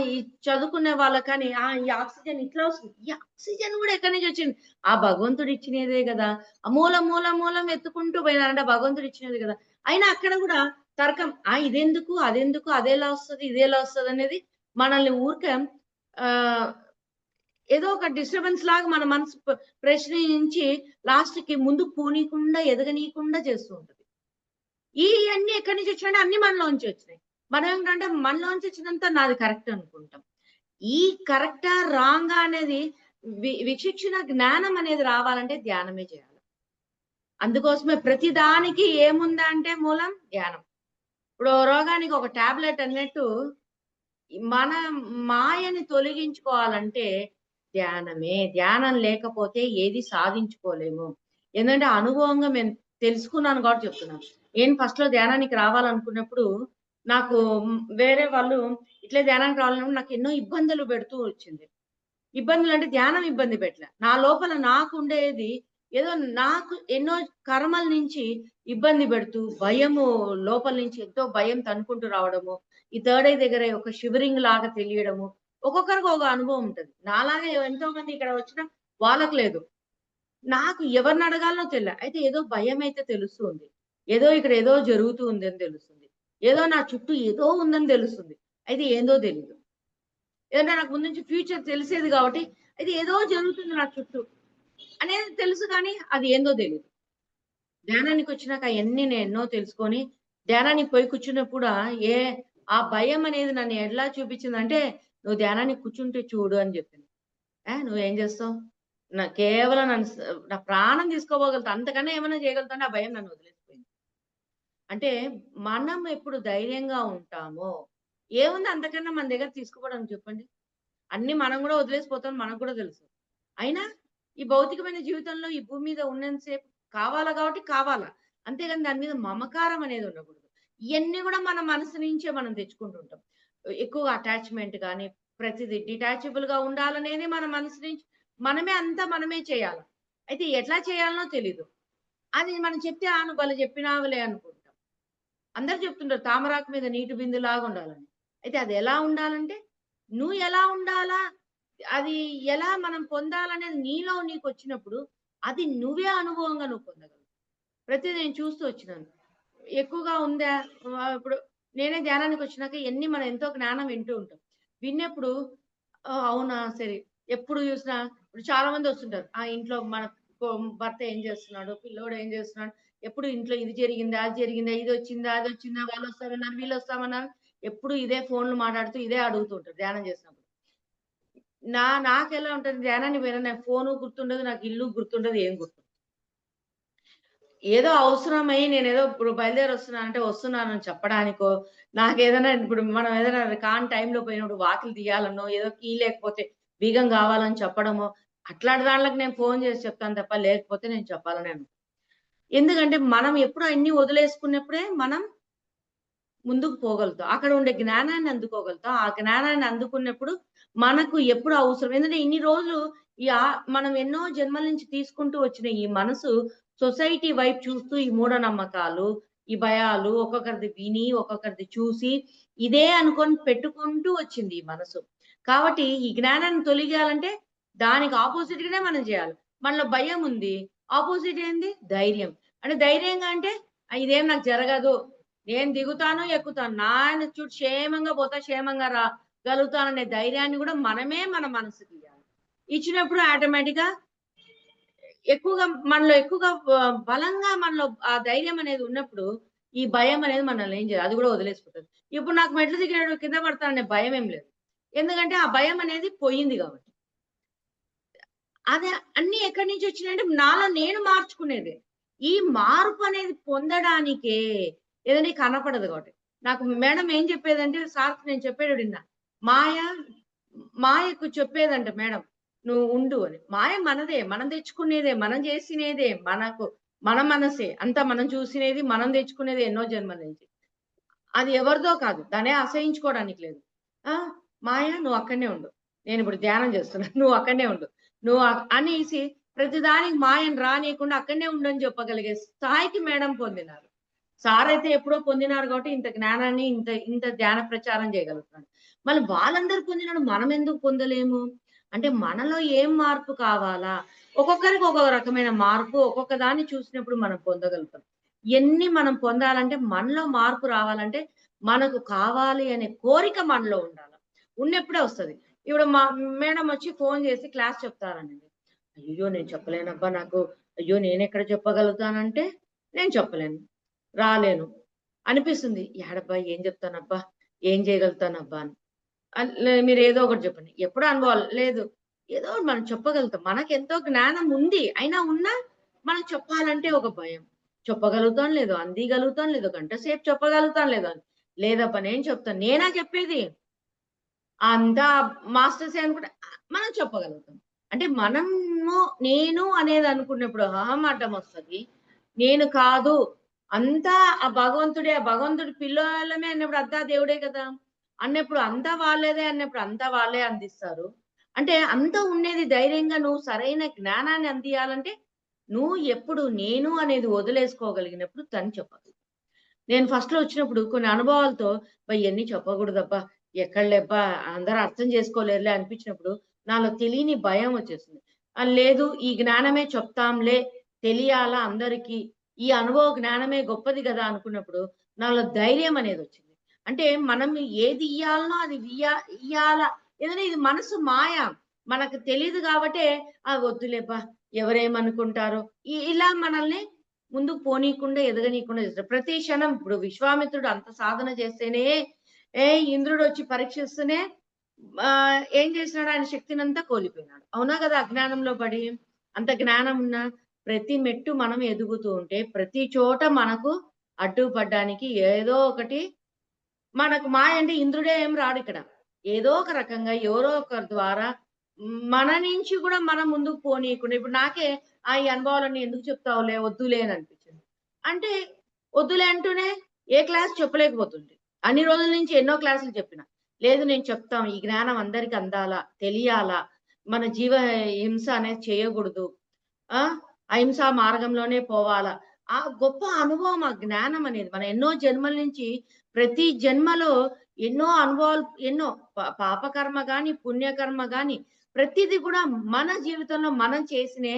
ఈ చదువుకునే వాళ్ళకి కానీ, ఈ ఆక్సిజన్ ఇట్లా వస్తుంది. ఈ ఆక్సిజన్ కూడా ఎక్కడి నుంచి వచ్చింది? ఆ భగవంతుడు ఇచ్చినదే గదా! మూలం, మూలం, మూలం ఎత్తుకుంటూ పోయినారంటే భగవంతుడు ఇచ్చినది గదా! అయినా అక్కడ కూడా తర్కం. ఇదెందుకు? అదెందుకు? అదెలా వస్తది? ఇదెలా వస్తదనేది మనల్ని ఊరికే ఆహ్, ఏదో ఒక డిస్టర్బెన్స్ లాగా మన మనసు ప్రశ్నించి లాస్ట్‌కి ముందుకు పోనీయకుండా, ఎదగనీయకుండా చేస్తూ ఉంటది. ఇయన్నీ ఎక్కడి నుంచి వచ్చినాయంటే అన్నీ మనలోంచి వచ్చినాయి. మనం ఏంటంటే మనలోంచి వచ్చినంత నాది కరెక్ట్ అనుకుంటాం. ఈ కరెక్టా? రాంగా? అనేది విచక్షణ జ్ఞానం అనేది రావాలంటే ధ్యానమే చేయాలి. అందుకోసమే ప్రతి దానికి ఏముందంటే మూలం ధ్యానం. ఇప్పుడు రోగానికి ఒక టాబ్లెట్ అన్నట్టు మన మాయని తొలగించుకోవాలంటే ధ్యానమే. ధ్యానం లేకపోతే ఏది సాధించుకోలేము. ఏందంటే అనుభవంగా నేను తెలుసుకున్నాను కాబట్టి చెప్తున్నాను. నేను ఫస్ట్‌లో ధ్యానానికి రావాలనుకున్నప్పుడు నాకు వేరే వాళ్ళు ఇట్లే ధ్యానానికి రావాలన్నప్పుడు నాకు ఎన్నో ఇబ్బందులు పెడుతూ వచ్చింది. ఇబ్బందులంటే ధ్యానం ఇబ్బంది పెట్టలే. నా లోపల నాకుండేది ఏదో నాకు ఎన్నో కర్మల నుంచి ఇబ్బంది పెడుతూ, భయము లోపల నుంచి ఎంతో భయం తన్నుకుంటూ రావడము. ఈ థర్డ్ ఐ దగ్గర ఒక షివరింగ్ లాగా తెలియడము. ఒక్కొక్కరికి ఒక అనుభవం ఉంటది. నాలాగా ఎంతో మంది ఇక్కడ వచ్చినా వాళ్ళకి లేదు. నాకు ఎవరిని అడగాలనో తెల్ల. అయితే ఏదో భయమైతే తెలుస్తుంది. ఏదో ఇక్కడ ఏదో జరుగుతూ ఉందని తెలుస్తుంది. ఏదో నా చుట్టూ ఏదో ఉందని తెలుస్తుంది. అయితే ఏందో తెలీదు. ఏదంటే నాకు ముందు నుంచి ఫ్యూచర్ తెలిసేది కాబట్టి, అయితే ఏదో జరుగుతుంది నా చుట్టూ అనేది తెలుసు గానీ, అది ఏందో తెలీదు. ధ్యానానికొచ్చినాక అయన్నీ నేను ఎన్నో తెలుసుకొని, ధ్యానానికి పోయి కూర్చున్నప్పుడు ఆ భయం అనేది నన్ను ఎలా చూపించిందంటే, "నువ్వు ధ్యానానికి కూర్చుంటే చూడు" అని చెప్పింది. నువ్వేం చేస్తావు? కేవలం నా ప్రాణం తీసుకోపోగలుగుతా. అంతకన్నా ఏమన్నా చేయగలుగుతా అంటే, ఆ భయం నన్ను వదిలేసిపోయింది. అంటే మనం ఎప్పుడు ధైర్యంగా ఉంటామో, ఏముంది అంతకన్నా మన దగ్గర తీసుకోవడానికి చెప్పండి. అన్నీ మనం గూడా వదిలేసిపోతాం మనకు గూడా తెలుసు. అయినా ఈ భౌతికమైన జీవితంలో ఈ భూమి మీద ఉన్నంత సేపు కావాలా కాబట్టి కావాలా. అంతేగాని దాని మీద మమకారం అనేది ఉండకూడదు. ఇయన్నీ గూడా మన మనసు నుంచే మనం తెచ్చుకుంటుంటాం. ఎక్కువగా అటాచ్‌మెంట్ గాని, ప్రతిది డిటాచబుల్‌గా ఉండాలనేది మన మనసు నుంచి మనమే చేయాల. అయితే ఎట్లా చేయాలనో తెలీదు. అది మనం చెప్తే నువ్వు భలే చెప్పినావులే అనుకుంటాం. అందరూ చెప్తుంటారు తామరాకు మీద నీటి బిందులాగా ఉండాలని. అయితే అది ఎలా ఉండాలంటే, నువ్వు ఎలా ఉండాలా? అది ఎలా మనం పొందాలనేది నీలో నీకొచ్చినప్పుడు, అది నువ్వే అనుభవంగా నువ్వు పొందగలవు. ప్రతిది నేను చూస్తూ వచ్చినాను. ఎక్కువగా ఉందా? ఇప్పుడు నేనే ధ్యానానికొచ్చినాక మనం ఎంతో జ్ఞానం వింటూ ఉంటాం. విన్నప్పుడు అవునా! సరే. ఎప్పుడు చూసినా ఇప్పుడు చాలా మంది వస్తుంటారు. ఇంట్లో మన భర్త ఏం చేస్తున్నాడు? పిల్లోడు ఏం చేస్తున్నాడు? ఎప్పుడు ఇంట్లో ఇది జరిగిందా? అది జరిగిందా? ఇదొచ్చిందా? అదొచ్చిందా? వాళ్ళొస్తామన్నారు, వీళ్ళొస్తామన్నారు. ఎప్పుడు ఇదే ఫోన్‌లు మాట్లాడుతూ ఇదే అడుగుతూ ఉంటారు ధ్యానం చేసినప్పుడు. నాకెలా ఉంటది ధ్యానానికి పోయినా నాకు ఫోను గుర్తుండదు. నాకు ఇల్లు గుర్తుండదు. ఏం గుర్తుండదు. ఏదో అవసరమై నేనేదో ఇప్పుడు బయలుదేరొస్తున్నానంటే వస్తున్నానని చెప్పడానికో, నాకేదైనా ఇప్పుడు మనం ఏదైనా కాని టైంలో పోయినప్పుడు వాకిలి తీయాలనో, ఏదో కీ లేకపోతే బీగం కావాలని చెప్పడమో, అట్లాంటి దాంట్లకి నేను ఫోను చేసి చెప్తాను తప్ప, లేకపోతే నేను చెప్పాలనే అనుకోను. ఎందుకంటే మనం ఎప్పుడు అన్నీ వదిలేసుకున్నప్పుడే మనం ముందుకు పోగలుగుతాం. అక్కడ ఉండే జ్ఞానాన్ని అందుకోగలుగుతాం. ఆ జ్ఞానాన్ని అందుకున్నప్పుడు మనకు ఎప్పుడు అవసరం ఎందుకంటే ఇన్ని రోజులు మనం ఎన్నో జన్మల నుంచి తీసుకుంటూ వచ్చిన ఈ మనసు సొసైటీ వైపు చూస్తూ ఈ మూఢనమ్మకాలు, ఈ భయాలు ఒక్కొక్కరిది విని, ఒక్కొక్కరిది చూసి ఇదే అనుకోని పెట్టుకుంటూ వచ్చింది ఈ మనసు. కాబట్టి ఈ జ్ఞానాన్ని తొలగియాలంటే దానికి ఆపోజిట్‌గానే మనం చేయాలి. మనలో భయం ఉంది. ఆపోజిట్ ఏంది? ధైర్యం. అంటే ధైర్యంగా అంటే ఇదేం నాకు జరగదు. నేను దిగుతాను, ఎక్కుతాను. చూడు క్షేమంగా పోతా, క్షేమంగా రాగలుగుతాననే ధైర్యాన్ని గూడా మనమే మన మనసుకియ్యాలి. ఇచ్చినప్పుడు ఆటోమేటిక్‌గా మనలో ఎక్కువగా బలంగా మనలో ఆ ధైర్యం అనేది ఉన్నప్పుడు, ఈ భయం అనేది మనల్ని ఏం చేయదు. అది గూడా వదిలేసిపోతది. ఇప్పుడు నాకు మెట్లు దిగినప్పుడు కింద పడతాననే భయం ఏం లేదు. ఎందుకంటే ఆ భయం అనేది పోయింది గాబట్టి. అదే అన్నీ ఎక్కడి నుంచి వచ్చినాయంటే నాలో నేను మార్చుకునేదే. ఈ మార్పు అనేది పొందడానికే ఏదంటే కనపడదు కాబట్టి. నాకు మేడం ఏం చెప్పేదంటే, సార్ నేను చెప్పేది విన్నా, మాయకు చెప్పేదంట మేడం, నువ్వు ఉండు అని. మాయ మనదే, మనం తెచ్చుకునేదే, మనం చేసినేదే, మన మనసే అంతా, మనం చూసినేది, మనం తెచ్చుకునేది ఎన్నో జన్మల నుంచి. అది ఎవరిదో కాదు, దానే అసహించుకోవడానికి లేదు. మాయ నువ్వు అక్కడనే ఉండు, నేను ఇప్పుడు ధ్యానం చేస్తున్నా, నువ్వు అక్కడనే ఉండు, నువ్వు అనేసి ప్రతిదానికి మాయను రానియకుండా అక్కడనే ఉండని చెప్పగలిగే స్థాయికి మేడం పొందినారు. సార్ అయితే ఎప్పుడో పొందినారు కాబట్టి ఇంత జ్ఞానాన్ని, ఇంత ధ్యాన ప్రచారం చేయగలుగుతున్నాడు. మళ్ళీ వాళ్ళందరూ పొందినాడు, మనం ఎందుకు పొందలేము? అంటే మనలో ఏం మార్పు కావాలా? ఒక్కొక్కరికి ఒక్కొక్క రకమైన మార్పు, ఒక్కొక్క దాన్ని చూసినప్పుడు మనం పొందగలుగుతాం. ఎన్ని మనం పొందాలంటే, మనలో మార్పు రావాలంటే మనకు కావాలి అనే కోరిక మనలో ఉండాలి. ఉన్నప్పుడే వస్తుంది. ఇప్పుడు మా మేడం వచ్చి ఫోన్ చేసి క్లాస్ చెప్తారండి, అయ్యో నేను చెప్పలేనబ్బా, నాకు అయ్యో నేను ఎక్కడ చెప్పగలుగుతానంటే నేను చెప్పలేను, రాలేను అనిపిస్తుంది. ఏడబ్బా ఏం చెప్తానబ్బా, ఏం చేయగలుగుతానబ్బా అని. మీరు ఏదో ఒకటి చెప్పండి. ఎప్పుడు అనుభవాలు లేదు, ఏదో మనం చెప్పగలుగుతాం. మనకు ఎంతో జ్ఞానం ఉంది, అయినా ఉన్నా మనం చెప్పాలంటే ఒక భయం. చెప్పగలుగుతాం లేదు, అందిగలుగుతాం లేదు, గంట సేపు చెప్పగలుగుతాం లేదు అని. లేదబ్బా నేను చెప్తాను, నేనా చెప్పేది, అంతా మాస్టర్సే అనుకుంటే మనం చెప్పగలుగుతాం. అంటే మనము నేను అనేది అనుకున్నప్పుడు అహం అడ్డం వస్తుంది. నేను కాదు, అంతా ఆ భగవంతుడి పిల్లలమే అన్నప్పుడు అంతా దేవుడే కదా అన్నప్పుడు, అంతా వాళ్ళేదే అన్నప్పుడు అంతా వాళ్ళే అందిస్తారు. అంటే అంతా ఉండేది ధైర్యంగా నువ్వు సరైన జ్ఞానాన్ని అందియాలంటే, నువ్వు ఎప్పుడు నేను అనేది వదిలేసుకోగలిగినప్పుడు తను చెప్పగలవు. నేను ఫస్ట్ లో వచ్చినప్పుడు కొన్ని అనుభవాలతో ఇవన్నీ చెప్పకూడదబ్బా, ఎక్కడలేబ్బా, అందరూ అర్థం చేసుకోలేరులే అనిపించినప్పుడు నాలో తెలియని భయం వచ్చేసింది. లేదు ఈ జ్ఞానమే చెప్తాంలే, తెలియాలా అందరికీ, ఈ అనుభవ జ్ఞానమే గొప్పది కదా అనుకున్నప్పుడు నాలో ధైర్యం అనేది వచ్చింది. అంటే మనం ఏది ఇయ్యాలనో అది ఇయ్యాలా, ఏదైనా ఇది మనసు మాయ, మనకు తెలియదు కాబట్టే వద్దులేబ్బా ఎవరేమనుకుంటారో, ఇలా మనల్ని ముందుకు పోనీయకుండా, ఎదగనీయకుండా చేస్తారు. ప్రతి క్షణం ఇప్పుడు విశ్వామిత్రుడు అంత సాధన చేస్తేనే, ఇంద్రుడు వచ్చి పరీక్షిస్తూనే ఏం చేసినాడు, ఆయన శక్తినంతా కోల్పోయినాడు. అవునా కదా? అజ్ఞానంలో పడి. అంత జ్ఞానం ఉన్నా ప్రతి మెట్టు మనం ఎదుగుతూ ఉంటే, ప్రతి చోట మనకు అడ్డుపడ్డానికి ఏదో ఒకటి మనకు మాయ. అంటే ఇంద్రుడే ఏం రాడు ఇక్కడ, ఏదో ఒక రకంగా ఎవరో ఒకరి ద్వారా మన నుంచి కూడా మనం ముందుకు పోనీయకుండా. ఇప్పుడు నాకే ఈ అనుభవాలన్నీ ఎందుకు చెప్తావులే, వద్దులే అని అనిపించింది. అంటే వద్దులే అంటూనే ఏ క్లాస్ చెప్పలేకపోతుంది. అన్ని రోజుల నుంచి ఎన్నో క్లాసులు చెప్పిన, లేదు నేను చెప్తాం, ఈ జ్ఞానం అందరికి అందాలా, తెలియాలా, మన జీవ హింస అనేది చేయకూడదు, అహింసా మార్గంలోనే పోవాలా. ఆ గొప్ప అనుభవం, ఆ జ్ఞానం అనేది మన ఎన్నో జన్మల నుంచి, ప్రతి జన్మలో ఎన్నో అనుభవాలు, ఎన్నో పాపకర్మ గాని పుణ్యకర్మ గాని ప్రతిది కూడా మన జీవితంలో మనం చేసినే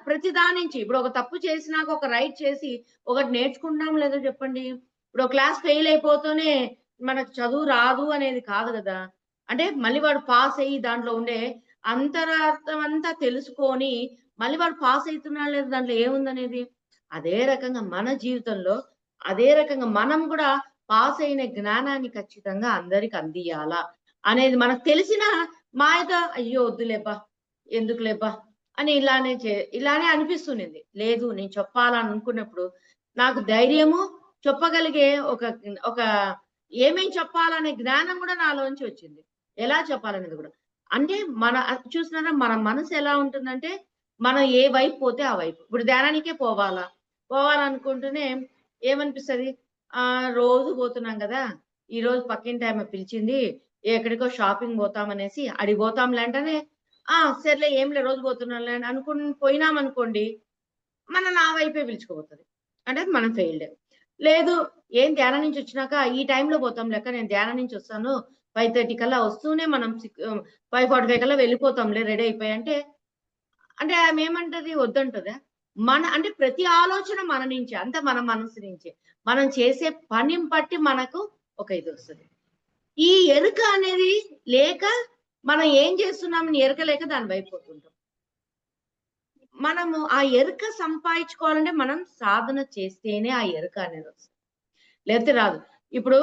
ప్రతి దాని నుంచి. ఇప్పుడు ఒక తప్పు చేసినాక ఒక రైట్ చేసి ఒకటి నేర్చుకుంటాం లేదో చెప్పండి. ఇప్పుడు క్లాస్ ఫెయిల్ అయిపోతూనే మనకు చదువు రాదు అనేది కాదు కదా. అంటే మళ్ళీ వాడు పాస్ అయ్యి దాంట్లో ఉండే అంతరార్థం అంతా తెలుసుకొని మళ్ళీ వాడు పాస్ అవుతున్నాడు లేదు, దాంట్లో ఏముందనేది. అదే రకంగా మన జీవితంలో, అదే రకంగా మనం కూడా పాస్ అయిన జ్ఞానాన్ని ఖచ్చితంగా అందరికి అందియాలా అనేది మనకు తెలిసిన మాయతో అయ్యో వద్దులేబ్బా, ఎందుకులేబ్బా అని ఇలానే అనిపిస్తుంది. లేదు నేను చెప్పాలని అనుకున్నప్పుడు నాకు ధైర్యము, చెప్పగలిగే ఒక ఏమేం చెప్పాలనే జ్ఞానం కూడా నాలోంచి వచ్చింది. ఎలా చెప్పాలనేది కూడా. అంటే చూసినారా మన మనసు ఎలా ఉంటుందంటే, మనం ఏ వైపు పోతే ఆ వైపు. ఇప్పుడు ధ్యానానికే పోవాలనుకుంటూనే ఏమనిపిస్తుంది, రోజు పోతున్నాం కదా, ఈ రోజు పక్కింటి ఆమె పిలిచింది, ఎక్కడికో షాపింగ్ పోతామనేసి అడిగి పోతాంలే అంటేనే సర్లే ఏంలే రోజు పోతున్నాంలే అని పోయినామనుకోండి, నా వైపే పిలుచుకోబోతుంది. అంటే మనం ఫెయిల్డ్. లేదు ఏం ధ్యానం నుంచి వచ్చినాక ఈ టైంలో పోతాం లెక్క, నేను ధ్యానం నుంచి వస్తాను 5:30 కల్లా వస్తూనే మనం 5:45 కల్లా వెళ్ళిపోతాంలే రెడీ అయిపోయి అంటే ఆమె ఏమంటది, వద్దంటదా? అంటే ప్రతి ఆలోచన మన నుంచే, అంత మన మనసు నుంచే. మనం చేసే పనిని బట్టి మనకు ఒక ఇది వస్తుంది. ఈ ఎరుక అనేది లేక మనం ఏం చేస్తున్నామని ఎరుక లేక దాని వైపు పోతుంటాం. మనము ఆ ఎరుక సంపాదించుకోవాలంటే మనం సాధన చేస్తేనే ఆ ఎరుక అనేది వస్తుంది, లేకపోతే రాదు. ఇప్పుడు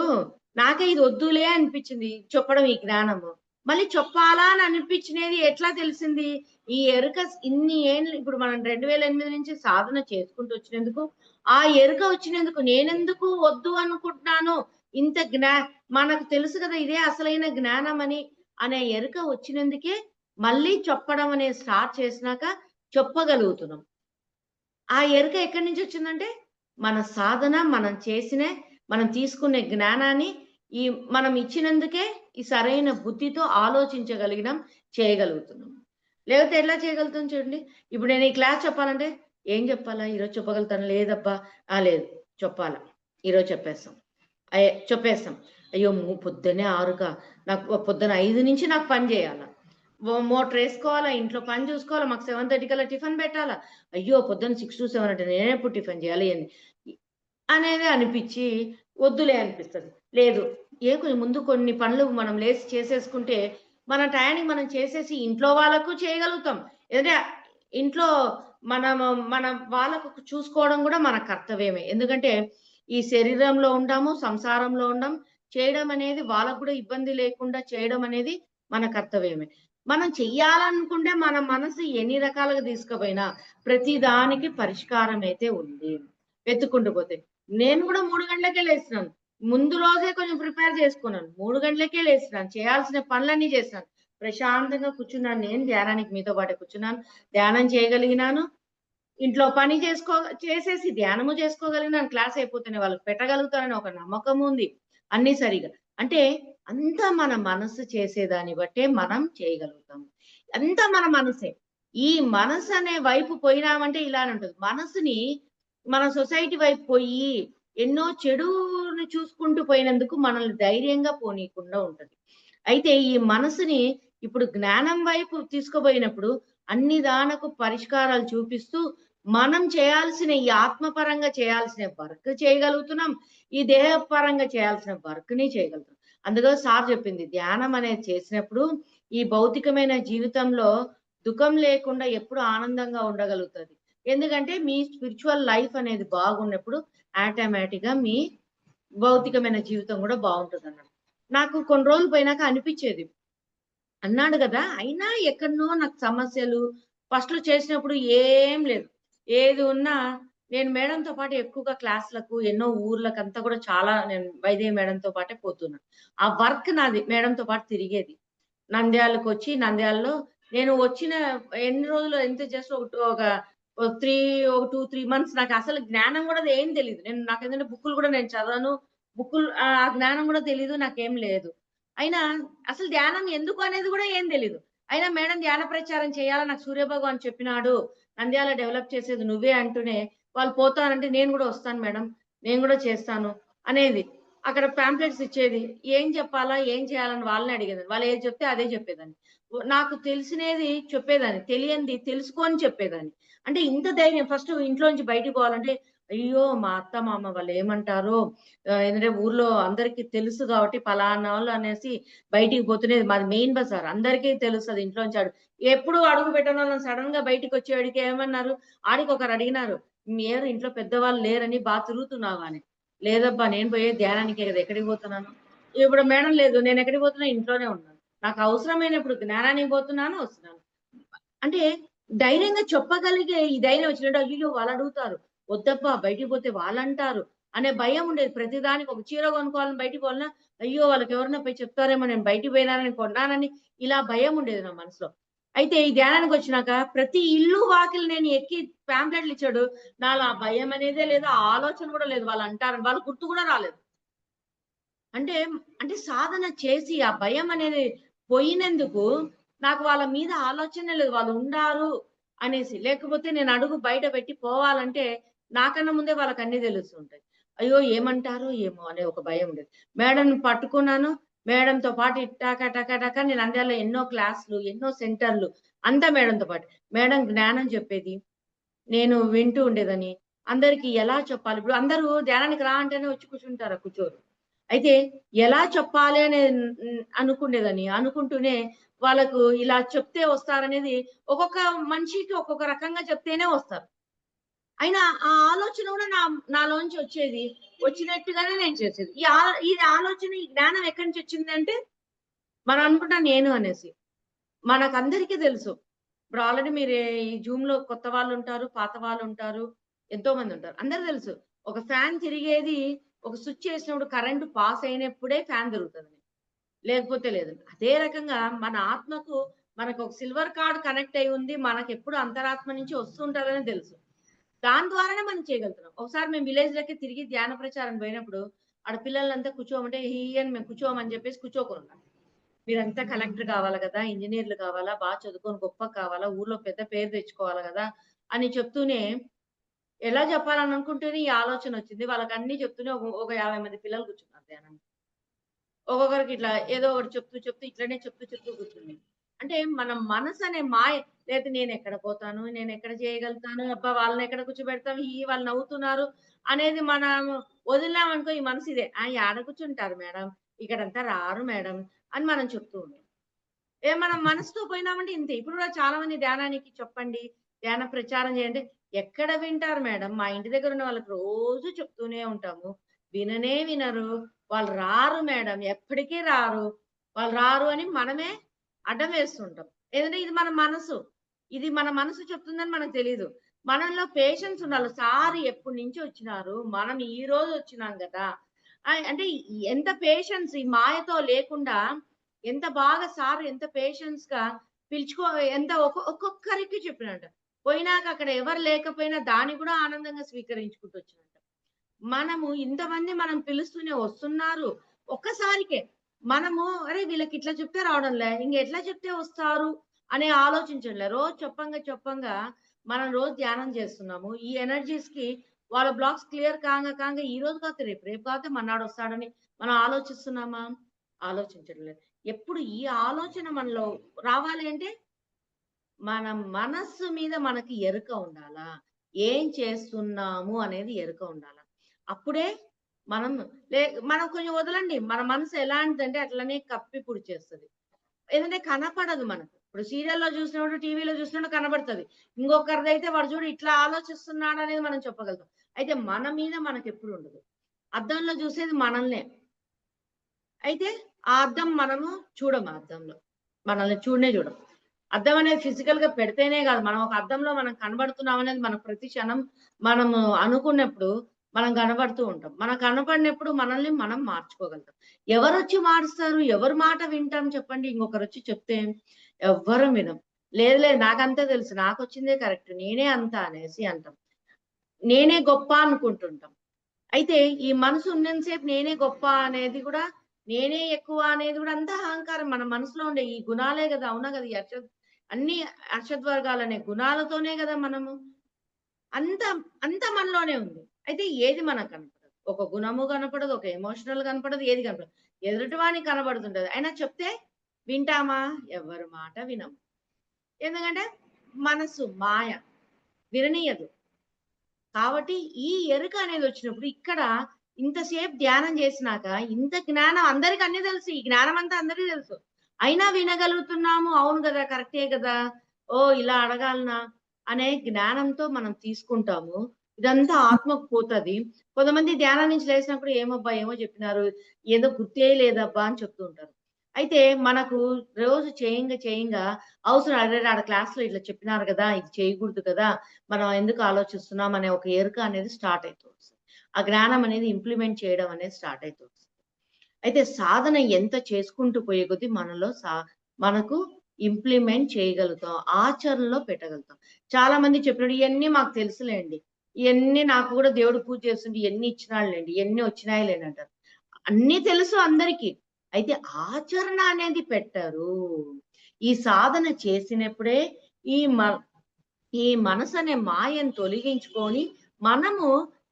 నాకే ఇది వద్దులే అనిపించింది చెప్పడం, ఈ జ్ఞానము మళ్ళీ చెప్పాలా అని అనిపించినది ఎట్లా తెలిసింది? ఈ ఎరుక ఇన్ని ఏళ్ళు ఇప్పుడు మనం 2008 నుంచి సాధన చేసుకుంటూ వచ్చినందుకు, ఆ ఎరుక వచ్చినందుకు నేనెందుకు వద్దు అనుకుంటున్నాను, ఇంత మనకు తెలుసు కదా ఇదే అసలైన జ్ఞానం అని అనే ఎరుక వచ్చినందుకే మళ్ళీ చెప్పడం అనేది స్టార్ట్ చేసినాక చెప్పగలుగుతున్నాం. ఆ ఎరుక ఎక్కడి నుంచి వచ్చిందంటే మన సాధన, మనం తీసుకునే జ్ఞానాన్ని మనం ఇచ్చినందుకే ఈ సరైన బుద్ధితో ఆలోచించగలిగినాం, చేయగలుగుతున్నాం. లేకపోతే ఎట్లా చేయగలుగుతాం చూడండి. ఇప్పుడు నేను ఈ క్లాస్ చెప్పాలంటే ఏం చెప్పాలా? ఈరోజు చెప్పగలుగుతాను, లేదబ్బా లేదు చెప్పాలా, ఈరోజు చెప్పేస్తాం. అయ్యో పొద్దున్నే 6కా, నాకు పొద్దున 5 నుంచి నాకు పని చేయాలా, మోటర్ వేసుకోవాలా, ఇంట్లో పని చూసుకోవాలా, మాకు 7:30 కల్లా టిఫిన్ పెట్టాలా, అయ్యో పొద్దున్న 6 to 7 అంటే నేను ఎప్పుడు టిఫిన్ చేయాలి అనేది అనిపించి వద్దులే అనిపిస్తుంది. లేదు, కొంచెం ముందు కొన్ని పనులు మనం లేచి చేసేసుకుంటే మన టయానికి మనం చేసేసి ఇంట్లో వాళ్ళకు చేయగలుగుతాం. ఎందుకంటే ఇంట్లో మన వాళ్ళకు చూసుకోవడం కూడా మన కర్తవ్యమే. ఎందుకంటే ఈ శరీరంలో ఉంటాము, సంసారంలో ఉండం, చేయడం అనేది వాళ్ళకు కూడా ఇబ్బంది లేకుండా చేయడం అనేది మన కర్తవ్యమే. మనం చెయ్యాలనుకుంటే మన మనసు ఎన్ని రకాలుగా తీసుకుపోయినా ప్రతి దానికి పరిష్కారం అయితే ఉంది. వెతుక్కుంటూ పోతే నేను కూడా 3 గంటలకే లేస్తున్నాను. ముందు రోజే కొంచెం ప్రిపేర్ చేసుకున్నాను. 3 గంటలకే లేస్తున్నాను. చేయాల్సిన పనులన్నీ చేస్తున్నాను. ప్రశాంతంగా కూర్చున్నాను. నేను ధ్యానానికి మీతో పాటు కూర్చున్నాను. ధ్యానం చేయగలిగినాను. ఇంట్లో పని చేసేసి ధ్యానము చేసుకోగలిగినాను. క్లాస్ అయిపోతేనే వాళ్ళకి పెట్టగలుగుతానని ఒక నమ్మకం ఉంది. అన్నీ సరిగా. అంటే అంతా మన మనసు చేసేదాన్ని బట్టే మనం చేయగలుగుతాము. అంతా మన మనసే. ఈ మనసు అనే వైపు పోయినామంటే ఇలానే ఉంటుంది. మనసుని మన సొసైటీ వైపు పోయి ఎన్నో చెడుని చూసుకుంటూ పోయినందుకు మనల్ని ధైర్యంగా పోనీయకుండా ఉంటది. అయితే ఈ మనసుని ఇప్పుడు జ్ఞానం వైపు తీసుకుపోయినప్పుడు అన్ని దానకు పరిష్కారాలు చూపిస్తూ మనం చేయాల్సిన ఈ ఆత్మపరంగా చేయాల్సిన వర్క్ చేయగలుగుతున్నాం, ఈ దేహపరంగా చేయాల్సిన వర్క్ని చేయగలుగుతాం. అందులో సార్ చెప్పింది, ధ్యానం అనేది చేసినప్పుడు ఈ భౌతికమైన జీవితంలో దుఃఖం లేకుండా ఎప్పుడు ఆనందంగా ఉండగలుగుతుంది. ఎందుకంటే మీ స్పిరిచువల్ లైఫ్ అనేది బాగున్నప్పుడు ఆటోమేటిక్గా మీ భౌతికమైన జీవితం కూడా బాగుంటుంది అన్నాడు. నాకు కొన్ని రోజులు పోయినాక అనిపించేది, అన్నాడు కదా, అయినా ఎక్కడనో నాకు సమస్యలు. ఫస్ట్ లో చేసినప్పుడు ఏం లేదు, ఏది ఉన్నా నేను మేడంతో పాటు ఎక్కువగా క్లాసులకు ఎన్నో ఊర్లకు అంతా కూడా చాలా నేను వైదేహి మేడంతో పాటే పోతున్నా. ఆ వర్క్ నాది మేడంతో పాటు తిరిగేది. నంద్యాలకు వచ్చి నంద్యాలలో నేను వచ్చిన ఎన్ని రోజులు ఎంత జస్ట్ ఒక 2-3 months నాకు అసలు జ్ఞానం కూడా ఏం తెలియదు. నాకు ఏంటంటే బుక్కులు కూడా నేను చదవను, బుక్కులు ఆ జ్ఞానం కూడా తెలీదు, నాకేం లేదు. అయినా అసలు ధ్యానం ఎందుకు అనేది కూడా ఏం తెలీదు. అయినా మేడం ధ్యాన ప్రచారం చేయాలని నాకు సూర్యభగవాన్ చెప్పినాడు, నంద్యాల డెవలప్ చేసేది నువ్వే అంటూనే వాళ్ళు పోతానంటే నేను కూడా వస్తాను మేడం, నేను కూడా చేస్తాను అనేది. అక్కడ పాంప్లెట్స్ ఇచ్చేది, ఏం చెప్పాలా ఏం చేయాలని వాళ్ళని అడిగేదాన్ని. వాళ్ళు ఏది చెప్తే అదే చెప్పేదాన్ని. నాకు తెలిసినది చెప్పేదాన్ని, తెలియంది తెలుసుకొని చెప్పేదాన్ని. అంటే ఇంత ధైర్యం. ఫస్ట్ ఇంట్లోంచి బయటికి పోవాలంటే అయ్యో మా అత్త మామ వాళ్ళు ఏమంటారో, ఎందుకంటే ఊర్లో అందరికీ తెలుసు కాబట్టి పలానా వాళ్ళు అనేసి బయటికి పోతున్నది. మాది మెయిన్ బజార్, అందరికీ తెలుస్తుంది ఇంట్లోంచి. ఎప్పుడు అడుగు పెట్టిన సడన్ గా బయటికి వచ్చేవాడికి ఏమన్నారు, ఆడికి ఒకరు అడిగినారు, మీరు ఇంట్లో పెద్దవాళ్ళు లేరని బాగా తిరుగుతున్నావా అని. లేదబ్బా నేను పోయే ధ్యానానికే కదా, ఎక్కడికి పోతున్నాను. ఇప్పుడు మేడం లేదు, నేను ఎక్కడికి పోతున్నా, ఇంట్లోనే ఉన్నాను. నాకు అవసరమైనప్పుడు జ్ఞానానికి పోతున్నాను, వస్తున్నాను. అంటే ధైర్యంగా చెప్పగలిగే ఈ ధైర్యం వచ్చినట్టు, అయ్యో వాళ్ళు అడుగుతారు, వద్దబ్బా బయటికి పోతే వాళ్ళంటారు అనే భయం ఉండేది. ప్రతిదానికి ఒక చీర కొనుక్కోవాలని బయటికి పోవాలన్నా అయ్యో వాళ్ళకి ఎవరన్నా పోయి చెప్తారేమో, నేను బయటికి పోయినానని కొన్నానని ఇలా భయం ఉండేది నా మనసులో. అయితే ఈ ధ్యానానికి వచ్చినాక ప్రతి ఇల్లు వాకిలు నేను ఎక్కి పాంప్లెట్లు ఇచ్చాడు, నాలో ఆ భయం అనేదే లేదు, ఆ ఆలోచన కూడా లేదు. వాళ్ళు అంటారని వాళ్ళు గుర్తు కూడా రాలేదు. అంటే అంటే సాధన చేసి ఆ భయం అనేది పోయినందుకు నాకు వాళ్ళ మీద ఆలోచన లేదు, వాళ్ళు ఉండారు అనేసి. లేకపోతే నేను అడుగు బయట పెట్టి పోవాలంటే నాకన్నా ముందే వాళ్ళకి అన్ని తెలుస్తుంటాయి. అయ్యో ఏమంటారో ఏమో అనే ఒక భయం ఉండేది. మేడంని పట్టుకున్నాను, మేడంతో పాటు ఇట్టాక టక టక నేను నంద్యాలలో ఎన్నో క్లాసులు, ఎన్నో సెంటర్లు అంతా మేడంతో పాటు. మేడం జ్ఞానం చెప్పేది, నేను వింటూ ఉండేదని. అందరికి ఎలా చెప్పాలి, ఇప్పుడు అందరూ ధ్యానానికి రా అంటేనే వచ్చి కూర్చుంటారు, కూర్చోరు. అయితే ఎలా చెప్పాలి అనే అనుకునేదని, అనుకుంటూనే వాళ్ళకు ఇలా చెప్తే వస్తారనేది, ఒక్కొక్క మనిషికి ఒక్కొక్క రకంగా చెప్తేనే వస్తారు. అయినా ఆ ఆలోచన కూడా నాలోంచి వచ్చేది, వచ్చినట్టుగానే నేను చేసేది. ఈ ఆలోచన, ఈ జ్ఞానం ఎక్కడి నుంచి వచ్చిందంటే మనం అనుకుంటా నేను అనేసి. మనకందరికీ తెలుసు. ఇప్పుడు ఆల్రెడీ మీరు ఈ జూమ్‌లో కొత్త వాళ్ళుంటారు, పాత వాళ్ళుంటారు, ఎంతో మందుంటారు. అందరికి తెలుసు. ఒక ఫ్యాన్ తిరిగేది ఒక స్విచ్ ఏసినప్పుడు కరెంట్ పాస్ అయినప్పుడే ఫ్యాన్ తిరుగుతదని. లేకపోతే లేదు. అదే రకంగా మన ఆత్మకు మనకొక సిల్వర్ కార్డ్ కనెక్ట్ అయ్యి ఉంది. మనకెప్పుడు అంతరాత్మ నుంచి వస్తుంటదని తెలుసు. దాని ద్వారానే మనం చేయగలుగుతున్నాం. ఒకసారి మేము విలేజ్‌లకి తిరిగి ధ్యాన ప్రచారం పోయినప్పుడు, ఆడ పిల్లలంతా కూర్చోమంటే అని మేము కూర్చోమని చెప్పేసి కూర్చోకున్నాం. మీరంతా కలెక్టర్ కావాలి కదా! ఇంజినీర్‌లు కావాలా, చదువుకొని గొప్ప కావాలా, ఊర్లో పెద్ద పేరు తెచ్చుకోవాలి కదా! అని చెప్తూనే ఎలా చెప్పాలని అనుకుంటేనే ఈ ఆలోచనొచ్చింది. వాళ్ళకన్నీ చెప్తూనే ఒక 50 మంది పిల్లలు కూర్చున్నారు ధ్యానానికి. ఒక్కొక్కరికి ఇట్లా ఏదో ఒకటి చెప్తూ ఇట్లనే చెప్తూ కూర్చుంది. అంటే మన మనసనే మాయ లేతే నేనెక్కడ పోతాను? నేనెక్కడ చేయగలుగుతాను? అబ్బా! వాళ్ళనెక్కడ కూర్చోబెడతాం? వాళ్ళు నవ్వుతున్నారు అనేది మనం వదిలామనుకో ఈ మనసు ఇదే. యాడ కూర్చుంటారు మేడం? ఇక్కడంతా రారు మేడం అని మనం చెప్తూ ఉంటాం. మనం మనసుతో పోయినామంటే ఇంతే. ఇప్పుడు కూడా చాలా మంది ధ్యానానికి చెప్పండి, ధ్యాన ప్రచారం చేయండి. ఎక్కడ వింటారు మేడం? మా ఇంటి దగ్గర ఉన్న వాళ్ళకి రోజు చెప్తూనే ఉంటాము. విననే వినరు. వాళ్ళు రారు మేడం. ఎప్పటికీ రారు. వాళ్ళు రారు అని మనమే అడ్డం వేస్తుంటాం. ఏదంటే ఇది మన మనసు. ఇది మన మనసు చెప్తుందని మనకు తెలీదు. మనలో పేషెన్స్ ఉండాలి. సార్ ఎప్పటినుంచో వచ్చినారు. మనం ఈరోజు వచ్చినాం గదా! అంటే ఎంత పేషెన్స్ ఈ మాయతో లేకుండా ఎంత బాగా సార్ ఎంత పేషెన్స్‌గా ఎంత ఒక్కొక్కరికి చెప్పినంట. పోయినాక అక్కడ ఎవరు లేకపోయినా దాన్ని కూడా ఆనందంగా స్వీకరించుకుంటూ వచ్చినంట. మనము ఇంతమంది మనం పిలుస్తూనే వస్తున్నారు. ఒక్కసారికే మనము అరే! వీళ్ళకి ఇట్లా చెప్తే రావడంలే. ఇంకెట్లా చెప్తే వస్తారు అని ఆలోచించడంలే. రోజు చెప్పంగా మనం రోజు ధ్యానం చేస్తున్నాము. ఈ ఎనర్జీస్‌కి వాళ్ళ బ్లాక్స్ క్లియర్ కాంగా ఈ రోజు కాకపోతే రేపు కాకపోతే మర్నాడు వస్తాడని మనం ఆలోచిస్తున్నామా? ఆలోచించడం లేదు. ఎప్పుడు ఈ ఆలోచన మనలో రావాలి అంటే మన మనస్సు మీద మనకి ఎరుక ఉండాలా? ఏం చేస్తున్నాము అనేది ఎరుక ఉండాలా? అప్పుడే మనం మనం కొంచెం వదలండి. మన మనసు ఎలాంటిదంటే అట్లనే కప్పి పుడిచేస్తది. ఏదంటే కనపడదు మనకు. ఇప్పుడు సీరియల్‌లో చూసినప్పుడు, టీవీలో చూసినప్పుడు కనబడతది. ఇంకొకరిదైతే వాడు చూడు ఇట్లా ఆలోచిస్తున్నాడనేది మనం చెప్పగలుగుతాం. అయితే మన మీద మనకెప్పుడు ఉండదు. అద్దంలో చూసేది మనల్నే. అయితే ఆ అద్దం మనము చూడము ఆ అద్దంలో. మనల్ని చూడం. అద్దం అనేది ఫిజికల్‌గా పెడితేనే కాదు. మనం ఒక అద్దంలో మనం కనబడుతున్నాం అనేది మనకు ప్రతి క్షణం మనము అనుకున్నప్పుడు మనం కనబడుతూ ఉంటాం. మనం కనపడినప్పుడు మనల్ని మనం మార్చుకోగలుగుతాం. ఎవరొచ్చి మారుస్తారు? ఎవరి మాట వింటాం చెప్పండి? ఇంకొకరొచ్చి చెప్తే ఎవ్వరం వినం. లేదు నాకంతా తెలుసు. నాకొచ్చిందే కరెక్ట్. నేనే అంత అనేసి అంటాం. నేనే గొప్ప అనుకుంటుంటాం. అయితే ఈ మనసు ఉన్నంత సేపు నేనే గొప్ప అనేది కూడా నేనే ఎక్కువ అనేది కూడా అంతా అహంకారం. మన మనసులో ఉండే ఈ గుణాలే గదా! అవునా గదా! అన్ని అషద్వర్గాలనే గుణాలతోనే గదా మనము. అంత అంత మనలోనే ఉంది. అయితే ఏది మనకు కనపడదు. ఒక గుణము కనపడదు, ఒక ఎమోషనల్ కనపడదు, ఏది కనపడదు. ఎదుటివానికి కనబడుతుంటది. అయినా చెప్తే వింటామా? ఎవరి మాట వినము. ఎందుకంటే మనసు మాయ విననీయదు. కాబట్టి ఈ ఎరుక అనేది వచ్చినప్పుడు ఇక్కడ ఇంతసేపు ధ్యానం చేసినాక ఇంత జ్ఞానం అందరికి అన్నీ తెలుసు. ఈ జ్ఞానం అంతా అందరికీ తెలుసు. అయినా వినగలుగుతున్నాము. అవును గదా! కరెక్టే గదా! ఓహ్! ఇలా అడగాలనా అనే జ్ఞానంతో మనం తీసుకుంటాము. ఇదంతా ఆత్మకు పోతది. కొంతమంది ధ్యానం నుంచి లేసినప్పుడు ఏమబ్బా! ఏమో చెప్పినారు. ఏదో గుర్తే లేదబ్బా! అని చెప్తూ ఉంటారు. అయితే మనకు రోజు చేయంగా అవసరం అరె! ఆడ క్లాస్‌లో ఇట్లా చెప్పినారు గదా! ఇది చేయకూడదు కదా! మనం ఎందుకు ఆలోచిస్తున్నాం అనే ఒక ఎరుక అనేది స్టార్ట్ అయితూ వస్తది. ఆ జ్ఞానం అనేది ఇంప్లిమెంట్ చేయడం అనేది స్టార్ట్ అయితూ వస్తది. అయితే సాధన ఎంత చేసుకుంటూ పోయే కొద్దీ మనకు ఇంప్లిమెంట్ చేయగలుగుతాం. ఆచరణలో పెట్టగలుగుతాం. చాలా మంది చెప్పినట్టు ఇయన్నీ మాకు తెలుసులేండి. ఇయన్నీ నాకు కూడా దేవుడు పూజ చేస్తుంటే ఇయన్నీ ఇచ్చినాడులెండి. ఇయన్నీ వచ్చినాయిలెండి అంటారు. అన్నీ తెలుసు అందరికి. అయితే ఆచరణ అనేది పెట్టరు. ఈ సాధన చేసినప్పుడే ఈ మ ఈ మనసనే మాయను తొలగించుకొని మనము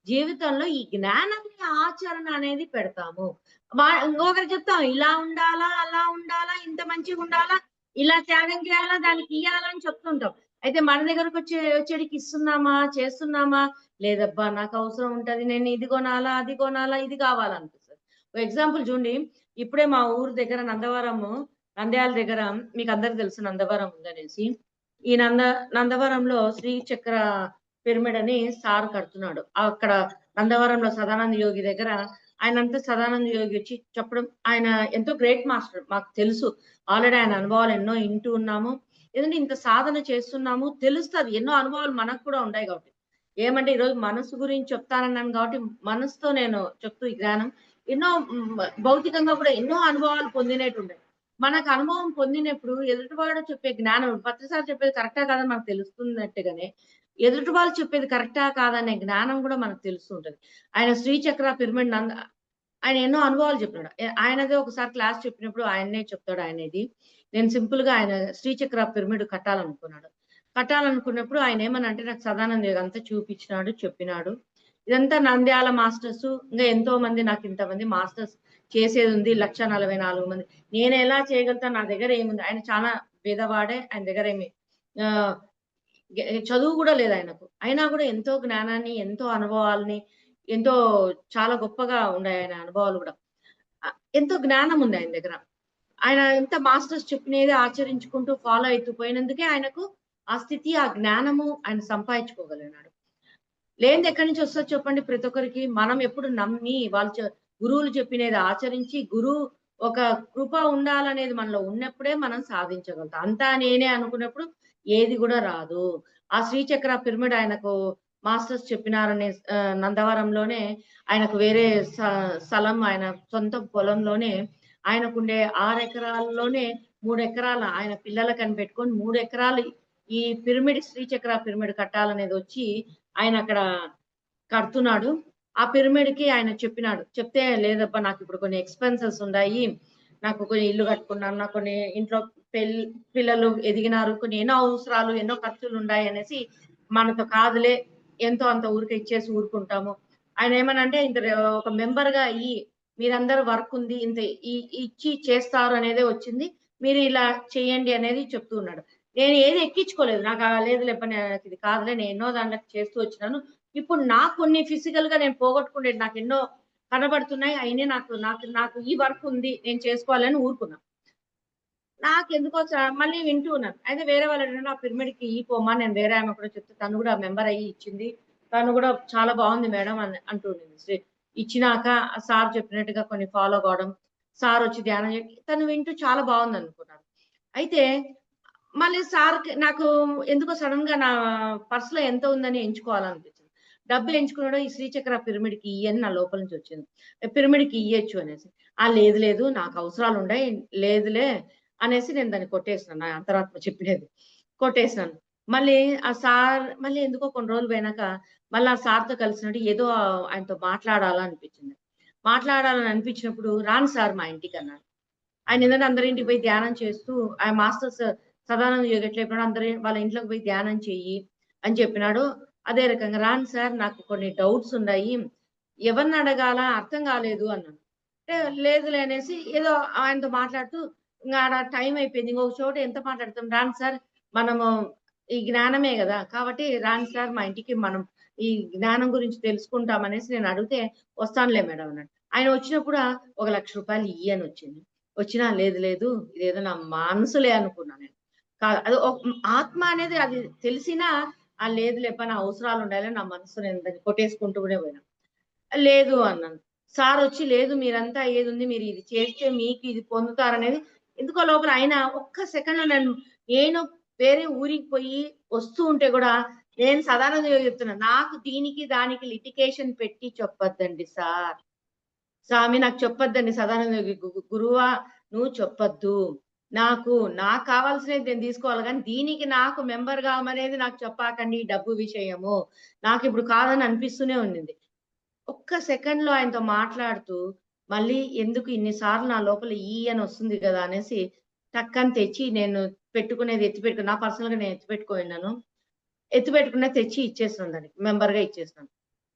జీవితంలో ఈ జ్ఞానాన్ని ఆచరణ అనేది పెడతాము. ఇంకొకరు చెప్తాం ఇలా ఉండాలా, అలా ఉండాలా, ఇంత మంచిగుండాలా, ఇలా త్యాగం చేయాలా, దానికి ఇయ్యాలా అని చెప్తుంటాం. అయితే మన వచ్చేడికి ఇస్తున్నామా? చేస్తున్నామా? లేదబ్బా! నాకు అవసరం ఉంటది. నేను ఇది కొనాలా, అది కొనాలా, ఇది కావాలనిపిస్తది. ఒక ఎగ్జాంపుల్ చూడండి. ఇప్పుడే మా ఊరు దగ్గర నంద్యాల దగ్గర మీకందరికి తెలుసు నందవరం ఉందనేసి. ఈ నందవరంలో శ్రీచక్ర పిరమిడ్ అని సార్ కడుతున్నాడు. అక్కడ నందవరంలో సదానంద యోగి దగ్గర ఆయన అంతా సదానంద యోగి వచ్చి చెప్పడం, ఆయన ఎంతో గ్రేట్ మాస్టర్ మాకు తెలుసు. ఆల్రెడీ ఆయన అనుభవాలు ఎన్నో వింటూ ఉన్నాము. ఎందుకంటే ఇంత సాధన చేస్తున్నాము, తెలుస్తది. ఎన్నో అనుభవాలు మనకు కూడా ఉన్నాయి కాబట్టి. ఏమంటే ఈరోజు మనసు గురించి చెప్తానన్నాను కాబట్టి మనసుతో నేను చెప్తూ ఈ జ్ఞానం ఎన్నో భౌతికంగా కూడా ఎన్నో అనుభవాలు పొందినట్టున్నాయి. మనకు అనుభవం పొందినప్పుడు ఎదుటివాడు చెప్పే జ్ఞానం పత్రిసారి చెప్పేది కరెక్టా కాదని మనకు తెలుస్తున్నట్టుగానే ఎదుటి వాళ్ళు చెప్పేది కరెక్టా కాదనే జ్ఞానం కూడా మనకు తెలుస్తుంటది. ఆయన శ్రీచక్ర పిరమిడ్ ఆయన ఎన్నో అనుభవాలు చెప్పినాడు. ఆయనదే ఒకసారి క్లాస్ చెప్పినప్పుడు ఆయన్నే చెప్తాడు. ఆయనది నేను సింపుల్ గా ఆయన శ్రీచక్ర పిరమిడ్ కట్టాలనుకున్నప్పుడు ఆయన ఏమన్నా అంటే నాకు సదానంద యోగి అంతా చూపించినాడు, చెప్పినాడు. ఇదంతా నంద్యాల మాస్టర్స్ ఇంకా ఎంతో మంది, నాకు ఇంతమంది మాస్టర్స్ చేసేది ఉంది, 1,44,000 మంది. నేను ఎలా చేయగలుగుతాను, నా దగ్గర ఏముంది. ఆయన చాలా పేదవాడే, ఆయన దగ్గర ఏమి చదువు కూడా లేదు ఆయనకు. అయినా కూడా ఎంతో జ్ఞానాన్ని, ఎంతో అనుభవాల్ని, ఎంతో చాలా గొప్పగా ఉన్నాయి ఆయన అనుభవాలు కూడా. ఎంతో జ్ఞానం ఉంది ఆయన దగ్గర. ఆయన ఎంత మాస్టర్స్ చెప్పినది ఆచరించుకుంటూ ఫాలో అవుతూ పోయినందుకే ఆయనకు ఆ స్థితి, ఆ జ్ఞానము ఆయన సంపాదించుకోగలిగినాడు. లేనిది ఎక్కడి నుంచి వస్తుందో చెప్పండి ప్రతి ఒక్కరికి. మనం ఎప్పుడు నమ్మి వాళ్ళు గురువులు చెప్పినది ఆచరించి, గురువు ఒక కృప ఉండాలనేది మనలో ఉన్నప్పుడే మనం సాధించగలుగుతాం. అంతా నేనే అనుకున్నప్పుడు ఏది కూడా రాదు. ఆ శ్రీచక్ర పిరమిడ్ ఆయనకు మాస్టర్స్ చెప్పినారనే నందవరంలోనే ఆయనకు వేరే స్థలం, ఆయన సొంత పొలంలోనే ఆయనకుండే 6 ఎకరాల్లోనే 3 ఎకరాల ఆయన పిల్లలకు అని పెట్టుకొని 3 ఎకరాలు ఈ పిరమిడ్, శ్రీచక్ర పిరమిడ్ కట్టాలనేది వచ్చి ఆయన అక్కడ కడుతున్నాడు. ఆ పిరమిడ్ కి ఆయన చెప్పినాడు. చెప్తే లేదబ్బా నాకు ఇప్పుడు కొన్ని ఎక్స్పెన్సెస్ ఉన్నాయి, నాకు కొన్ని ఇల్లు కట్టుకున్నాను, నాకు కొన్ని ఇంట్లో పిల్లలు ఎదిగినారు, కొన్ని ఎన్నో అవసరాలు, ఎన్నో ఖర్చులు ఉన్నాయి అనేసి మనతో కాదులే ఎంతో అంత ఊరికి ఇచ్చేసి ఊరుకుంటాము. ఆయన ఏమనంటే ఇంత ఒక మెంబర్ గా అయ్యి మీరందరూ వర్క్ ఉంది ఇంత ఇచ్చి చేస్తారు అనేదే వచ్చింది, మీరు ఇలా చేయండి అనేది చెప్తూ ఉన్నాడు. నేను ఏది ఎక్కించుకోలేదు, నాకు లేదు లేపని ఇది కాదులే, నేను ఎన్నో దాంట్లో చేస్తూ వచ్చినాను. ఇప్పుడు నాకు కొన్ని ఫిజికల్ గా నేను పోగొట్టుకునేది నాకు ఎన్నో కనబడుతున్నాయి, అయినా నాకు నాకు నాకు ఈ వర్క్ ఉంది నేను చేసుకోవాలని ఊరుకున్నా. నాకు ఎందుకో మళ్ళీ వింటూ ఉన్నాను. అయితే వేరే వాళ్ళు ఆ పిరమిడ్ కి ఈ పోమా, నేను వేరే ఆమె కూడా చెప్తే తను కూడా మెంబర్ అయ్యి ఇచ్చింది, తను కూడా చాలా బాగుంది మేడం అని అంటుంది. ఇచ్చినాక సార్ చెప్పినట్టుగా కొన్ని ఫాలో కావడం, సార్ వచ్చి ధ్యానం తను వింటూ చాలా బాగుంది అనుకున్నాను. అయితే మళ్ళీ సార్ నాకు ఎందుకో సడన్ గా నా పర్స్ లో ఎంత ఉందని ఎంచుకోవాలనిపించింది. డబ్బులు ఎంచుకున్నాడో ఈ శ్రీచక్ర పిరమిడ్ కి ఇయ్యని నా లోపల నుంచి వచ్చింది. పిరమిడ్ కి ఇయ్యొచ్చు అనేసి. లేదు లేదు నాకు అవసరాలు ఉన్నాయి, లేదులే అనేసి నేను దాన్ని కొట్టేసినాను. నా అంతరాత్మ చెప్పినది కొట్టేసినాను. మళ్ళీ ఆ సార్ మళ్ళీ ఎందుకో కొన్ని రోజులు పోయినాక మళ్ళీ ఆ సార్తో కలిసినట్టు ఏదో ఆయనతో మాట్లాడాలనిపించింది. మాట్లాడాలని అనిపించినప్పుడు రాను సార్ మా ఇంటికి అన్నాను. ఆయన ఏంటంటే అందరింటికి పోయి ధ్యానం చేస్తూ ఆయన మాస్టర్స్ సదానంద యోగి ఎట్లా చెప్పినాడు, అందరి వాళ్ళ ఇంట్లోకి పోయి ధ్యానం చెయ్యి అని చెప్పినాడు. అదే రకంగా రాను సార్ నాకు కొన్ని డౌట్స్ ఉన్నాయి, ఎవరిని అడగాల అర్థం కాలేదు అన్నాను. అంటే లేదులే అనేసి ఏదో ఆయనతో మాట్లాడుతూ ఇంకా ఆడ టైం అయిపోయింది, ఇంకొక చోట ఎంత మాట్లాడతాం, రాను సార్ మనము ఈ జ్ఞానమే కదా కాబట్టి రాను సార్ మా ఇంటికి మనం ఈ జ్ఞానం గురించి తెలుసుకుంటాం అనేసి నేను అడిగితే వస్తానులే మేడం అన్నాడు. ఆయన వచ్చినప్పుడు 1,00,000 రూపాయలు ఇయ్యి అని వచ్చింది. వచ్చినా లేదు లేదు ఇదేదో నా మనసులే అనుకున్నా నేను. అది ఆత్మ అనేది అది తెలిసినా లేదు లేప నా అవసరాలు ఉండాలి నా మనసు నేను దాన్ని కొట్టేసుకుంటూనే పోయినా. లేదు అన్నాను. సార్ వచ్చి లేదు మీరంతా ఏది ఉంది మీరు ఇది చేస్తే మీకు ఇది పొందుతారనేది ఎందుకో లోపల ఆయన ఒక్క సెకండ్ లో నేను వేరే ఊరికి పోయి వస్తూ ఉంటే కూడా నేను సదానంద చెప్తున్నా, నాకు దీనికి దానికి లిటికేషన్ పెట్టి చెప్పొద్దండి సార్, స్వామి నాకు చెప్పొద్దండి సదానంద గురువా నువ్వు చెప్పొద్దు, నాకు కావాల్సినది నేను తీసుకోవాలి కానీ దీనికి నాకు మెంబర్ కావమనేది నాకు చెప్పాకండి, డబ్బు విషయము నాకు ఇప్పుడు కాదని అనిపిస్తూనే ఉండింది. ఒక్క సెకండ్ లో ఆయనతో మాట్లాడుతూ మళ్ళీ ఎందుకు ఇన్నిసార్లు నా లోపల అని వస్తుంది కదా అనేసి టక్కని తెచ్చి నేను పెట్టుకునేది నా పర్సనల్ గా నేను ఎత్తిపెట్టుకునే తెచ్చి ఇచ్చేస్తున్నాను, దానికి మెంబర్ గా ఇచ్చేస్తున్నాను.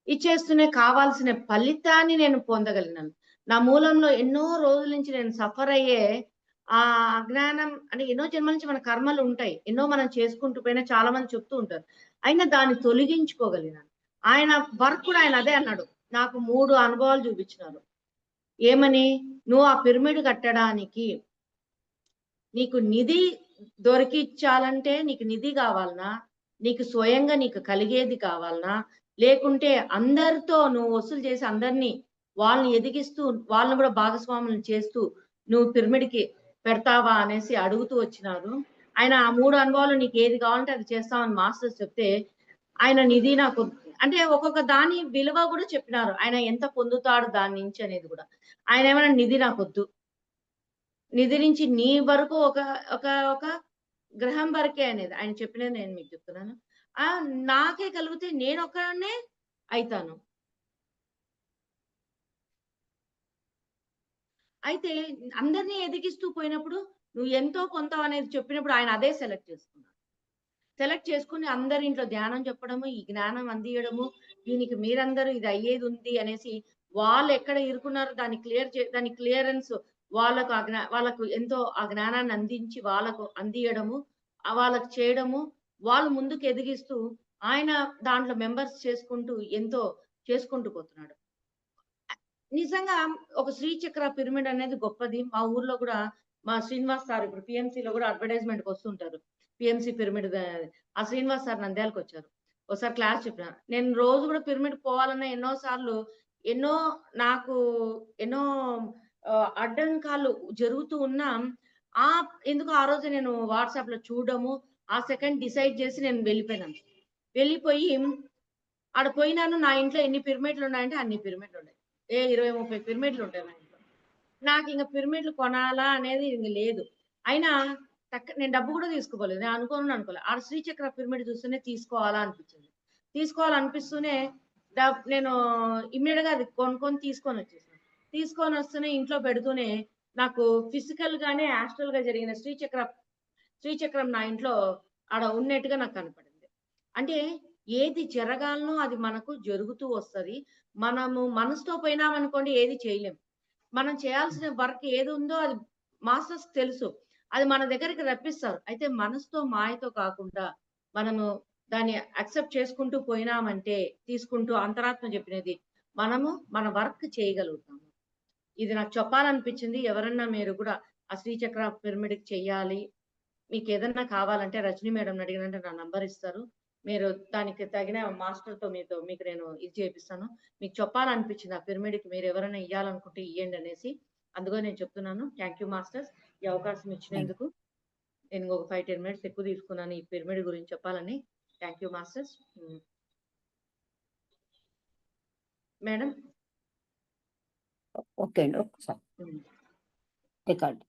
ఇచ్చేస్తూనే కావాల్సిన ఫలితాన్ని నేను పొందగలిగినాను. నా మూలంలో ఎన్నో రోజుల నుంచి నేను సఫర్ అయ్యే ఆ అజ్ఞానం అంటే ఎన్నో జన్మల నుంచి మన కర్మలు ఉంటాయి, ఎన్నో మనం చేసుకుంటూ పోయినా చాలా మంది చెప్తూ ఉంటారు, అయినా దాన్ని తొలగించుకోగలిగినాను. ఆయన వర్క్ కూడా ఆయన అదే అన్నాడు, నాకు 3 అనుభవాలు చూపించినారు. ఏమని, నువ్వు ఆ పిరమిడ్ కట్టడానికి నీకు నిధి దొరికించాలంటే నీకు నిధి కావాలనా, నీకు స్వయంగా నీకు కలిగేది కావాలనా, లేకుంటే అందరితో నువ్వు వసూలు చేసి అందరినీ వాళ్ళని ఎదిగిస్తూ వాళ్ళని కూడా భాగస్వాములను చేస్తూ నువ్వు పిరమిడ్కి పెడతావా అనేసి అడుగుతూ వచ్చినారు. ఆయన ఆ 3 అనుభవాలు నీకు ఏది కావాలంటే అది చేస్తామని మాస్టర్స్ చెప్తే ఆయన నిధి నాకు అంటే ఒక్కొక్క దాని విలువ కూడా చెప్పినారు. ఆయన ఎంత పొందుతాడు దాని నుంచి అనేది కూడా. ఆయన ఏమైనా నిధి నాకొద్దు. నిధి నుంచి నీ వరకు ఒక ఒక ఒక గ్రహం వరకే అనేది ఆయన చెప్పినది నేను మీకు చెప్తున్నాను. నాకే కలిగితే నేను ఒక్కనే అయితాను. అయితే అందరినీ ఎదిగిస్తూ పోయినప్పుడు నువ్వు ఎంతో కొంత అనేది చెప్పినప్పుడు ఆయన అదే సెలెక్ట్ చేసుకున్నాడు. సెలెక్ట్ చేసుకుని అందరి ఇంట్లో ధ్యానం చెప్పడము, ఈ జ్ఞానం అందియడము, దీనికి మీరందరూ ఇది అయ్యేది ఉంది అనేసి వాళ్ళు ఎక్కడ ఇరుకున్నారో దాని క్లియరెన్స్ వాళ్ళకు వాళ్ళకు ఎంతో ఆ జ్ఞానాన్ని అందించి వాళ్ళకు అందియడము, వాళ్ళకు చేయడము, వాళ్ళు ముందుకు ఎదిగిస్తూ ఆయన దాంట్లో మెంబర్స్ చేసుకుంటూ ఎంతో చేసుకుంటూ పోతున్నాడు. నిజంగా ఒక శ్రీచక్ర పిరమిడ్ అనేది గొప్పది. మా ఊర్లో కూడా మా శ్రీనివాస్ సార్ ఇప్పుడు పిఎంసీలో కూడా అడ్వర్టైజ్మెంట్కి వస్తుంటారు. పిఎంసీ పిరమిడ్ ఆ శ్రీనివాస్ సార్ నంద్యాలకు వచ్చారు. ఒకసారి క్లాస్ చెప్పిన. నేను రోజు కూడా పిరమిడ్ పోవాలన్న ఎన్నో నాకు ఎన్నో అడ్డంకాలు జరుగుతూ ఉన్నా ఎందుకు ఆ రోజు నేను వాట్సాప్ లో చూడడము, ఆ సెకండ్ డిసైడ్ చేసి నేను వెళ్ళిపోయినాను. వెళ్ళిపోయి ఆడ పోయినాను. నా ఇంట్లో ఎన్ని పిరమిడ్లు ఉన్నాయంటే అన్ని పిరమిడ్లు ఉన్నాయి. 20-30 పిరమిడ్లు ఉంటాయి మా ఇంట్లో. నాకు ఇంకా పిరమిడ్లు కొనాలా అనేది ఇంక లేదు. అయినా నేను డబ్బు కూడా తీసుకోలేదు. నేను అనుకోలేదు. ఆ శ్రీచక్ర పిరమిడ్ చూస్తూనే తీసుకోవాలా అనిపించింది. తీసుకోవాలనిపిస్తూనే నేను ఇమ్మీడియట్ గా అది కొనుక్కొని తీసుకొని వచ్చేసాను. తీసుకొని వస్తూనే ఇంట్లో పెడుతూనే నాకు ఫిజికల్ గానే యాస్ట్రల్ గా జరిగిన శ్రీచక్రం నా ఇంట్లో ఆడ ఉన్నట్టుగా నాకు కనపడింది. అంటే ఏది జరగాలనో అది మనకు జరుగుతూ వస్తుంది. మనము మనసుతో పోయినామనుకోండి ఏది చేయలేం. మనం చేయాల్సిన వర్క్ ఏది ఉందో అది మాస్టర్స్ తెలుసు. అది మన దగ్గరికి రప్పిస్తారు. అయితే మనసుతో మాయతో కాకుండా మనము దాన్ని యాక్సెప్ట్ చేసుకుంటూ పోయినామంటే తీసుకుంటూ అంతరాత్మ చెప్పినది మనము మన వర్క్ చేయగలుగుతాము. ఇది నాకు చెప్పాలనిపించింది. ఎవరన్నా మీరు కూడా ఆ శ్రీచక్ర పిరమిడ్కి చెయ్యాలి, మీకు ఏదన్నా కావాలంటే రజనీ మేడం అడిగినంటే నా నంబర్ ఇస్తారు. మీరు దానికి తగిన మాస్టర్తో మీకు నేను ఇది చేపిస్తాను. మీకు చెప్పాలనిపించింది ఆ పిరమిడ్కి మీరు ఎవరైనా ఇవ్వాలనుకుంటే ఇవ్వండి అనేసి. అందుకని నేను చెప్తున్నాను. థ్యాంక్ యూ మాస్టర్స్ ఈ అవకాశం ఇచ్చినందుకు. నేను ఒక 5-10 మినిట్స్ ఎక్కువ తీసుకున్నాను ఈ పిరమిడ్ గురించి చెప్పాలని. Thank you masters. Madam okay అండి, ఒకసారి రికార్డ్